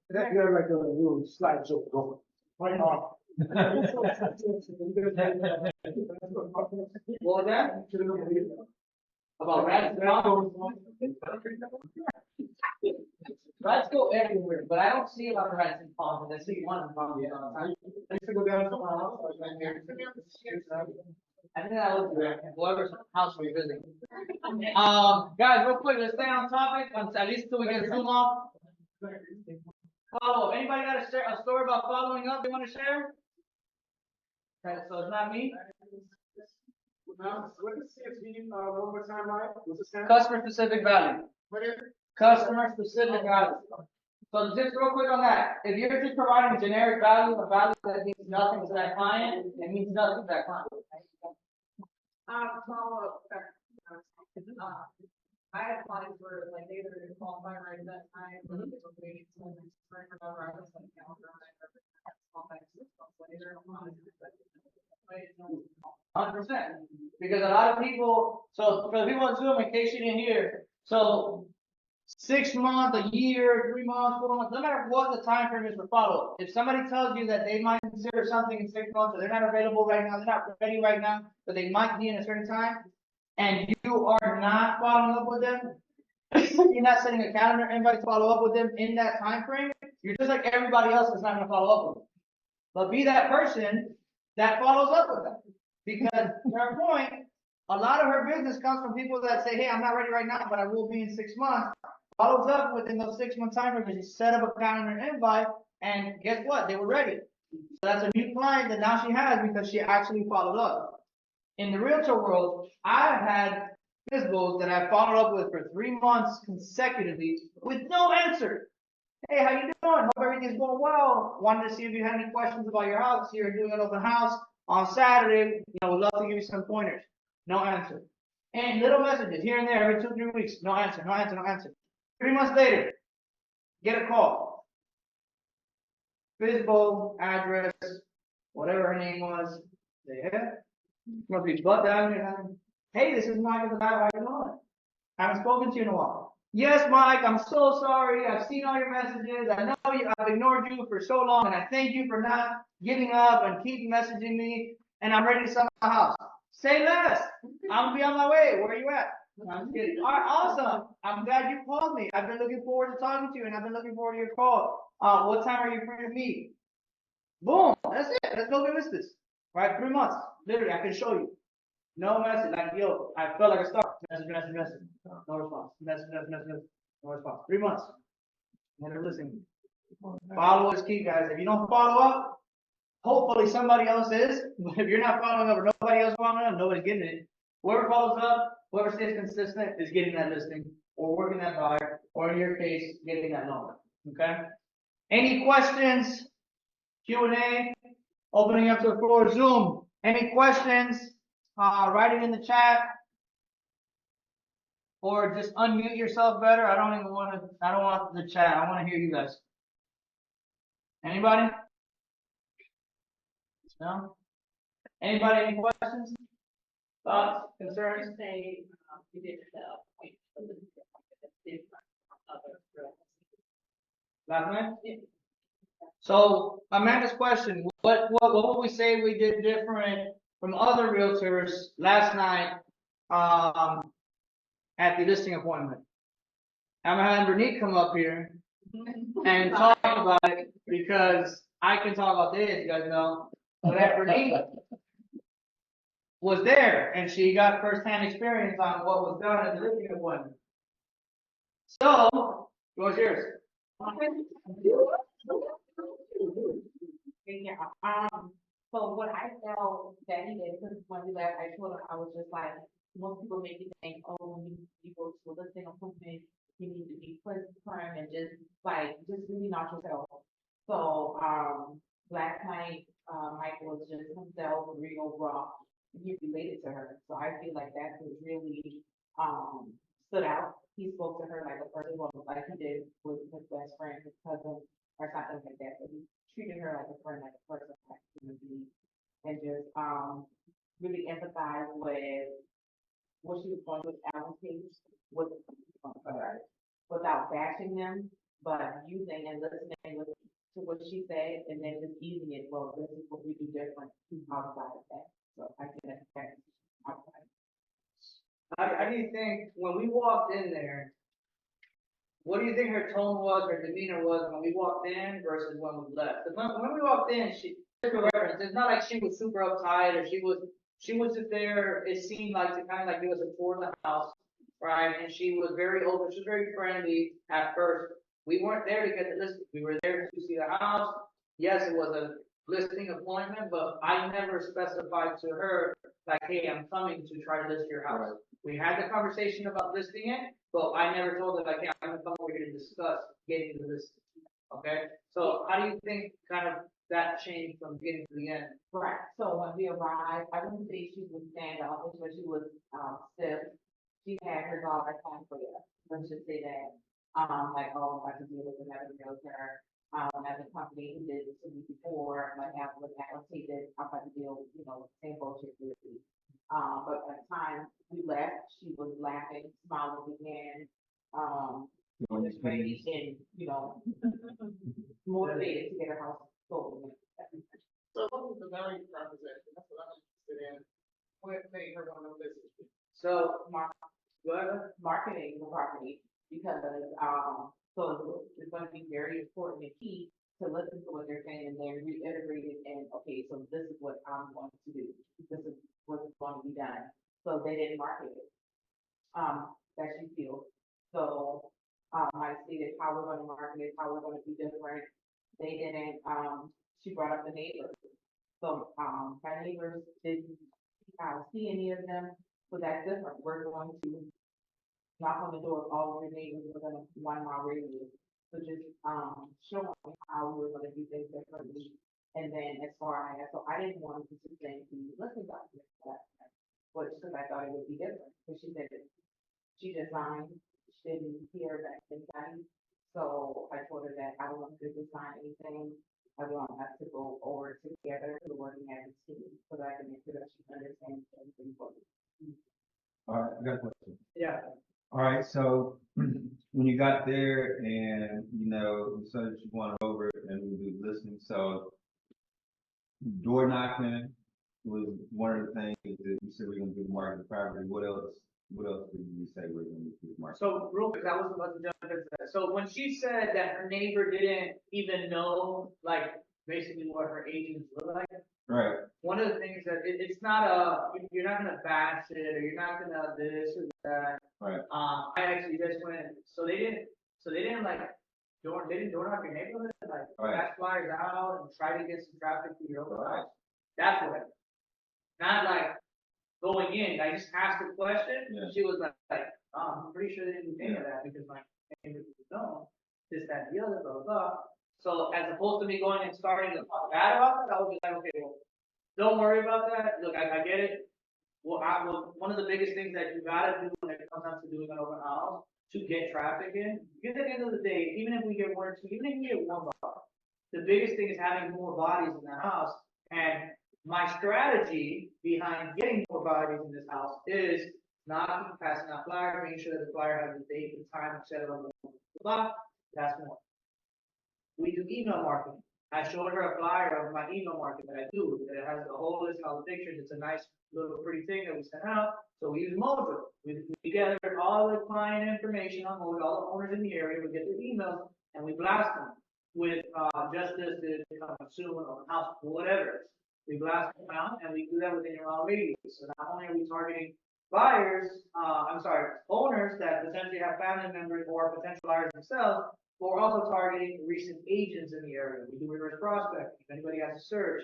That got like a little slideshow going. Right on. What was that? About rats? Rats go everywhere, but I don't see a lot of rats in ponds. I see one in ponds all the time. I used to go down to someone's house. I think that was whoever's house we visiting. Guys, real quick, let's stay on topic, at least until we get Zoom off. Follow up. Anybody got a story about following up they want to share? Okay, so it's not me. What is CSV, one more time, Mike? What's the stand? Customer specific value. Customer specific value. So just real quick on that, if you're just providing generic value, a value that means nothing to that client, it means nothing to that client. Follow up. I had clients where like they were qualified right at that time. I was like, small things, later. 100%. Because a lot of people, so for the people on Zoom, in case you didn't hear, so 6 months, a year, 3 months, 4 months, no matter what the time frame is for follow-up. If somebody tells you that they might consider something in 6 months, or they're not available right now, they're not ready right now, but they might be in a certain time, and you are not following up with them, you're not sending a calendar invite to follow up with them in that time frame, you're just like everybody else that's not going to follow up with them. But be that person that follows up with them. Because to her point, a lot of her business comes from people that say, hey, I'm not ready right now, but I will be in 6 months. Follows up within those 6 month time frames. You set up a calendar invite, and guess what? They were ready. So that's a new client that now she has because she actually followed up. In the realtor world, I've had physicals that I followed up with for 3 months consecutively with no answer. Hey, how you doing? Hope everything's going well. Wanted to see if you had any questions about your house. You're doing an open house on Saturday. Would love to give you some pointers. No answer. And little messages here and there every 2, 3 weeks. No answer, no answer, no answer. 3 months later, get a call. Physical, address, whatever her name was. Yeah. Must be butt down here. Hey, this is Mike of the How you doing? Haven't spoken to you in a while. Yes, Mike, I'm so sorry. I've seen all your messages. I know I've ignored you for so long, and I thank you for not giving up and keep messaging me. And I'm ready to sell my house. Say less. I'm gonna be on my way. Where are you at? I'm just kidding. All right, awesome. I'm glad you called me. I've been looking forward to talking to you, and I've been looking forward to your call. What time are you free to meet? Boom. That's it. Let's go get this. Right, 3 months. Literally, I can show you. No message. Like, yo, I felt like a star. Message. No response. Message. No response. 3 months. Never listening. Follow is key, guys. If you don't follow up, Hopefully somebody else is, but if you're not following up or nobody else following up, nobody's getting it. Whoever follows up, whoever stays consistent is getting that listing or working that buyer, or in your case, getting that loan. Okay? Any questions? Q&A? Opening up to the floor, Zoom. Any questions? Writing in the chat. Or just unmute yourself better. I don't want the chat. I want to hear you guys. Anybody? No? Anybody, any questions? Thoughts, concerns? Say, you did yourself, like, a little different other Last night? So Amanda's question, what would we say we did different from other realtors last night, at the listing appointment? I'm gonna have Bernice come up here and talk about it, because I can talk about this, you guys know. But that Bernice was there and she got firsthand experience on what was done at the listing appointment. So, what's yours? Yeah, so what I felt that he did, because when we left, I told him, I was just like, most people make you think, oh, when you go to a listing appointment, you need to be firm and just really not yourself. So, last night, Michael was just himself, real raw, and he related to her. So I feel like that was really, stood out. He spoke to her like a person, well, like he did with his best friend, his cousin, or something like that, but he treated her like a friend, like a person, like a human being, and just, really empathize with what she was going through with Alan's case, with, without bashing them, but using and listening to what she said, and then just easing it, well, this is what we do different outside of that. So I think that's outside. How do you think, when we walked in there, what do you think her tone was, her demeanor was when we walked in versus when we left? 'Cause when we walked in, just for reference, it's not like she was super uptight or she was just there, it seemed like to kind of like give us a tour of the house, right? And she was very open, she was very friendly at first. We weren't there to get the listing, we were there to see the house. Yes, it was a listing appointment, but I never specified to her, like, hey, I'm coming to try to list your house. We had the conversation about listing it, but I never told her, like, hey, I'm gonna come over here to discuss getting the listing. Okay, so how do you think kind of that changed from beginning to the end? Right, so when we arrived, I wouldn't say she was standoffish, but she was, stiff. She had her guard kind for you, let's just say that. Like, oh, I could deal with another realtor, as a company who did this to me before, like, have with allocated, I'm about to deal, same bullshit with me. But by the time we left, she was laughing, smiling again, just ready and, motivated to get her house sold. So what was the value proposition? That's what I'm interested in. What made her want to listen? So, Marketing the property, because, so it's gonna be very important and key to listen to what they're saying and then reiterate it and, okay, so this is what I'm going to do. This is what's going to be done. So they didn't market it, that she feels. So, I stated how we're gonna market it, how we're gonna be different. They didn't, she brought up the neighbors. So, her neighbors didn't, see any of them, so that's different. We're going to knock on the door of all of your neighbors within a 1 mile radius. So just, showing how we were gonna do things differently. And then as far as, so I didn't want to just say, listen, doctor, but because I thought it would be different, because she said she designed, she didn't hear back anybody. So I told her that I don't want to design anything. I want us to go over together to working as a team, so that I can make sure that she understands everything for me. All right, I got a question. yeah, All right, so when you got there and, you said that you wanted over and we do listening, so door knocking was one of the things that you said we're gonna do the market of property. What else did you say we're gonna do the market? so real quick, I was about to jump into that. So when she said that her neighbor didn't even know, like, basically what her agents look like, Right, one of the things that it's not you're not gonna bash it or you're not gonna this or that. right. I actually just went, so they didn't like they didn't door knock your neighborhood, like, Right. pass flyers out and try to get some traffic through your open house. That's what, not like going in, I just asked a question, Yeah. she was like, I'm pretty sure they didn't do any of that because my neighbor didn't know, this, that, and the other, blah, blah, blah. So as opposed to me going and starting to talk bad about that, I was just like, okay, well, don't worry about that, look, I get it. Well, one of the biggest things that you gotta do when it comes down to doing an open house, to get traffic in, because at the end of the day, even if we get one or two, even if we get one body, the biggest thing is having more bodies in the house, and my strategy behind getting more bodies in this house is not passing out flyers, making sure that the flyer has the date, the time, etc. Blah, blah, blah. That's more. We do email marketing. I showed her a flyer of my email marketing that I do, that it has a whole list of all the pictures. It's a nice little pretty thing that we sent out. So we use Mojo. We gather all the client information on Mojo, all the owners in the area. We get their emails and we blast them with just this, coming soon, or house, whatever. We blast them out and we do that within your own radius. So not only are we targeting owners that potentially have family members or potential buyers themselves, but we're also targeting recent agents in the area. We do reverse prospecting if anybody has a search.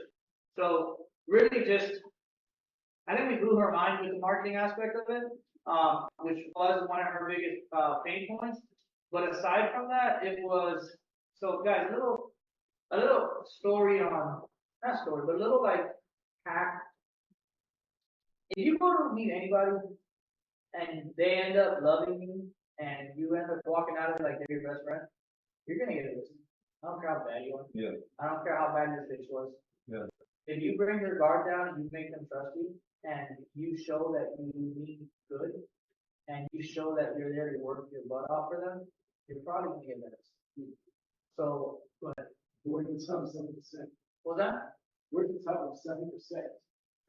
So really just, I think we blew her mind with the marketing aspect of it, which was one of her biggest pain points. But aside from that, it was, so guys, a little story on, not story, but a little like hack. If you go to meet anybody and they end up loving you and you end up walking out of it like they're your best friend, you're gonna get a listen. I don't care how bad you are. Yeah. I don't care how bad your face was. Yeah. If you bring your guard down and you make them trust you, and you show that you mean good, and you show that you're there to work your butt off for them, you're probably gonna get better. So, go ahead. We're the top 7%. What's that? We're the top of 7%.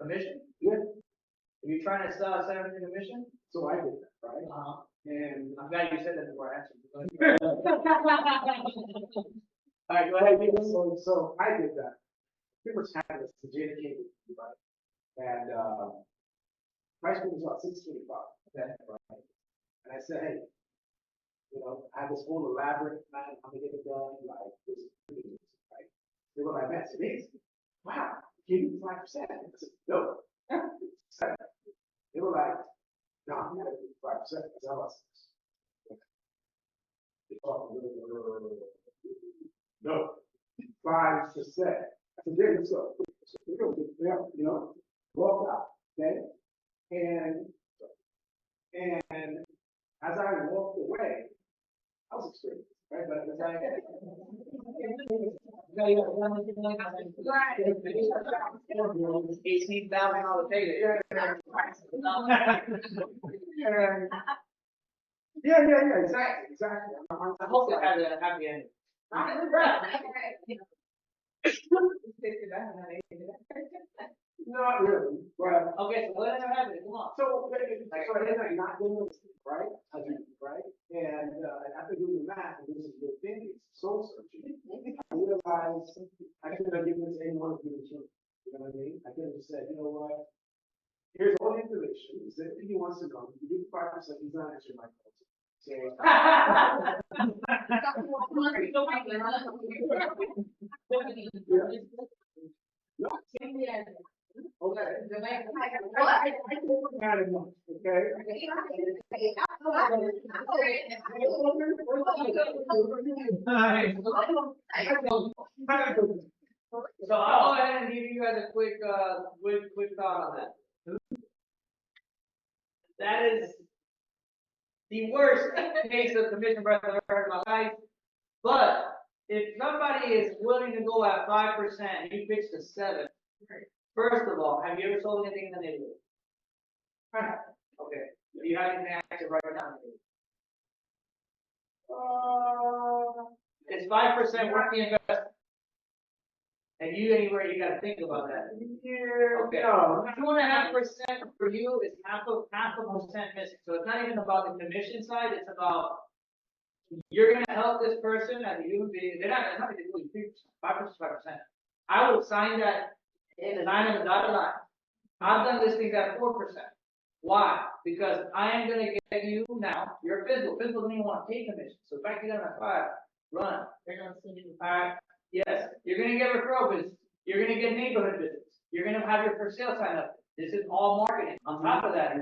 Commission? Yeah. If you're trying to sell a 7% commission? So I did that, right? And I'm glad you said that before I answered. All right, go ahead. So I did that. Pretty much had this to JDK, right? And price point was about $625. Okay, right? And I said, hey, I had this whole elaborate plan. I'm gonna get it done. Like this is pretty amazing, right? They were like, that's amazing. Wow, give me 5%. I said, no. They were like, no, I'm gonna do 5%. I said, how about 6? They talked a little, no, 5%. I said, there you go. Walked out, okay? And as I walked away, I was experienced, right? But as I 18,000 on the payday. Yeah, exactly. I hope it has a happy ending. Not really, but Okay, so what ended up happening? Come on. so I ended up not doing this, right? Right? And after doing the math, and this is the thing, it's soul searching. I realized I couldn't have given this to anyone who didn't truth. You know what I mean? I could have just said, you know what? Here's all the information. He said if he wants to know, you give 5%, he's not answering my calls. So okay. Not enough, okay? So I'll go ahead and give you guys a quick thought on that. That is the worst case of commission breath I've ever heard in my life. But if somebody is willing to go at 5%, you pitched a 7%. First of all, have you ever sold anything in the neighborhood? Okay. Do you have anything active right now? It's 5% worth the investment. And you anywhere you gotta think about that. Yeah, Okay. no. 2.5% for you is half a percent missing. So it's not even about the commission side, it's about you're gonna help this person as a human being. They're not, it's not gonna do 3%, 5%, 5%. I would sign that in the line of the dotted line. I've done listings at 4%. Why? Because I am gonna get you now, you're physical. Physical doesn't even want to pay commission. So back to them at 5. Run. They're gonna send you. Alright, yes, you're gonna get referral visits, you're gonna get neighborhood visits, you're gonna have your for sale sign up. This is all marketing. On top of that,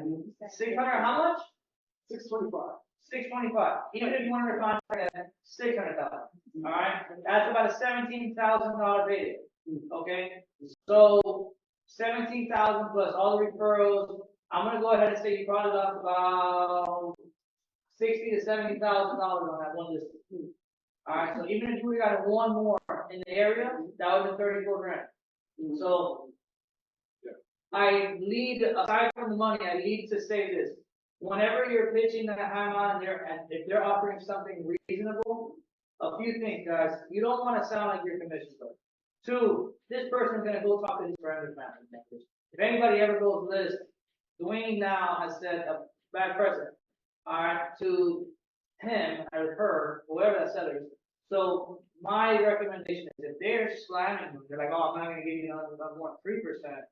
600, how much? 625. 625. Even if you want to contract at 600,000. Alright, that's about a $17,000 payday. Okay, so 17,000 plus all the referrals. I'm gonna go ahead and say you probably lost about 60 to 70,000 dollars on that one listing. Alright, so even if you got one more in the area, that would be 34 grand. So I lead, aside from the money, I lead to say this. Whenever you're pitching that high amount and if they're offering something reasonable, a few things, guys. You don't want to sound like you're commission clerk. Two, this person's gonna go talk to these parameter managers. If anybody ever goes list, Dwayne now has said a bad precedent, alright, to him or her, whoever that seller is. So my recommendation is if they're slamming them, they're like, oh, I'm not gonna give you another more 3%.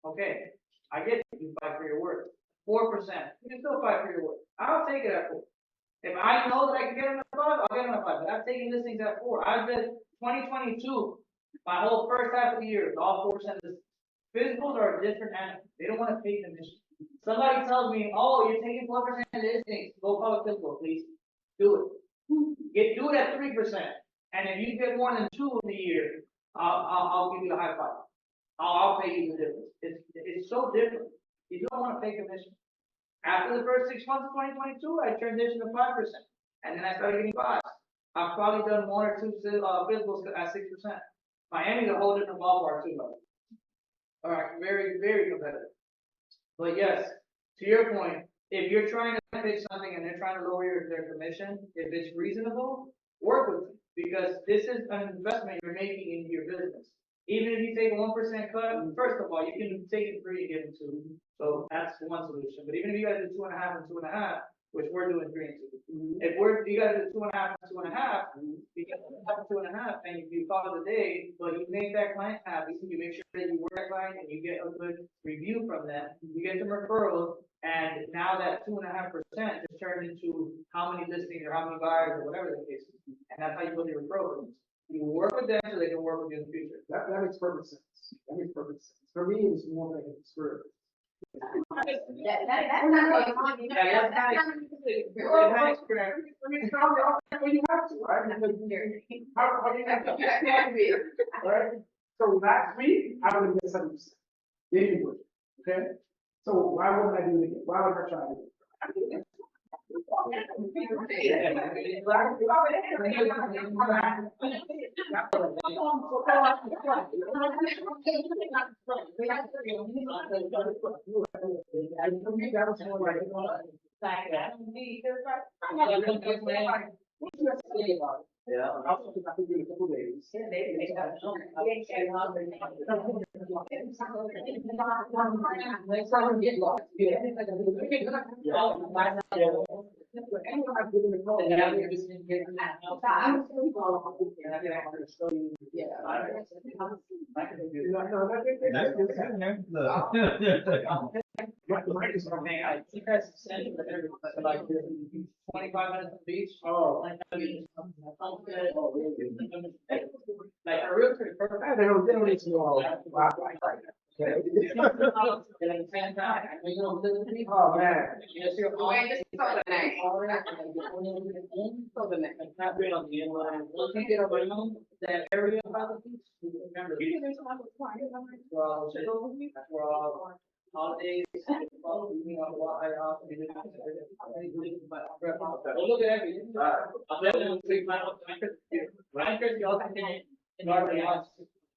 Okay, I get you fight for your word. 4%, you can still fight for your word. I'll take it at 4. If I know that I can get them at 5, I'll get them at 5. But I've taken listings at 4. I've been 2022, my whole first half of the year, all 4% listings. Physicals are a different animal. They don't want to pay commission. Somebody tells me, oh, you're taking 4% listings. Go call a physical, please. Do it. Do it at 3%. And if you get more than 2 in the year, I'll give you a high five. I'll pay you the difference. It's so different. You don't want to pay commission. After the first 6 months of 2022, I transitioned to 5%. And then I started getting 5s. I've probably done 1 or 2 physicals at 6%. Miami's a whole different ballpark too, though. Alright, very, very competitive. But yes, to your point, if you're trying to pitch something and they're trying to lower their commission, if it's reasonable, work with them. Because this is an investment you're making into your business. Even if you take a 1% cut, first of all, you can take it 3 and give it 2. So that's one solution. But even if you guys do 2.5 and 2.5, which we're doing 3 and 2. If you guys do 2.5 and 2.5, you get 2.5 and you call it a day, but you make that client happy, you make sure that you work that client and you get a good review from them, you get some referrals, and now that 2.5% is turned into how many listings or how many buyers or whatever the case is. And that's how you build your referrals. You work with them so they can work with you in the future. That makes perfect sense. That makes perfect sense. For me, it was more like an experience. That's not what I'm talking about. Yeah, that's nice. Nice, correct. I mean, how you have to, right? How do you have to? Right? So last week, I would have been 7%. Maybe would. Okay? So why wouldn't I do it again? Why would I try to do it? Yeah. Also, I think in a couple days. I think that's essential for everybody. Like 25 minutes on the beach. Oh, like a realtor is perfect. They don't need to know all that. Oh, man. Yes, you're Wait, just spell the name. not great on the inline. Once you get around that area about the beach, remember. Well, that's where all holidays, you know, what I often do. Well, look at everything. I'll definitely take my own time. Ryan Chris, you also can, in our house,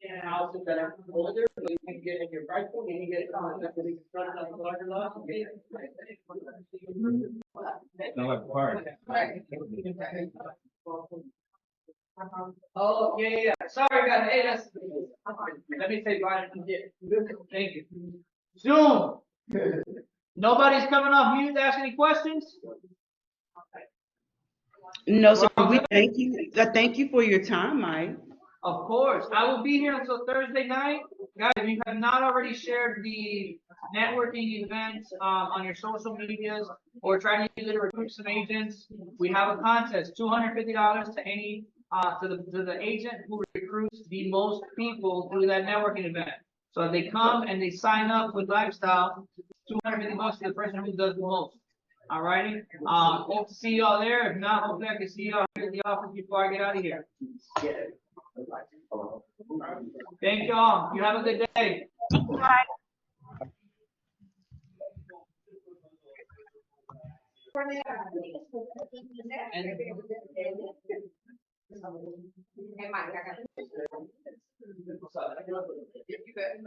in houses that are older, so you can get in your price point, you can get construction on the larger lot. Not like a park. Oh, yeah. Sorry, guys. Hey, let me say bye. Thank you. Zoom. Nobody's coming off mute to ask any questions? No, sir. We thank you. Thank you for your time, Mike. Of course. I will be here until Thursday night. Guys, if you have not already shared the networking events on your social medias, or trying to use it to recruit some agents, we have a contest, $250 to any, to the agent who recruits the most people through that networking event. So if they come and they sign up with Lifestyle, $250 to the person who does the most. Alrighty, hope to see y'all there. If not, hopefully I can see y'all here at the office before I get out of here. Thank y'all. You have a good day. Hey, Mike, I got. You good?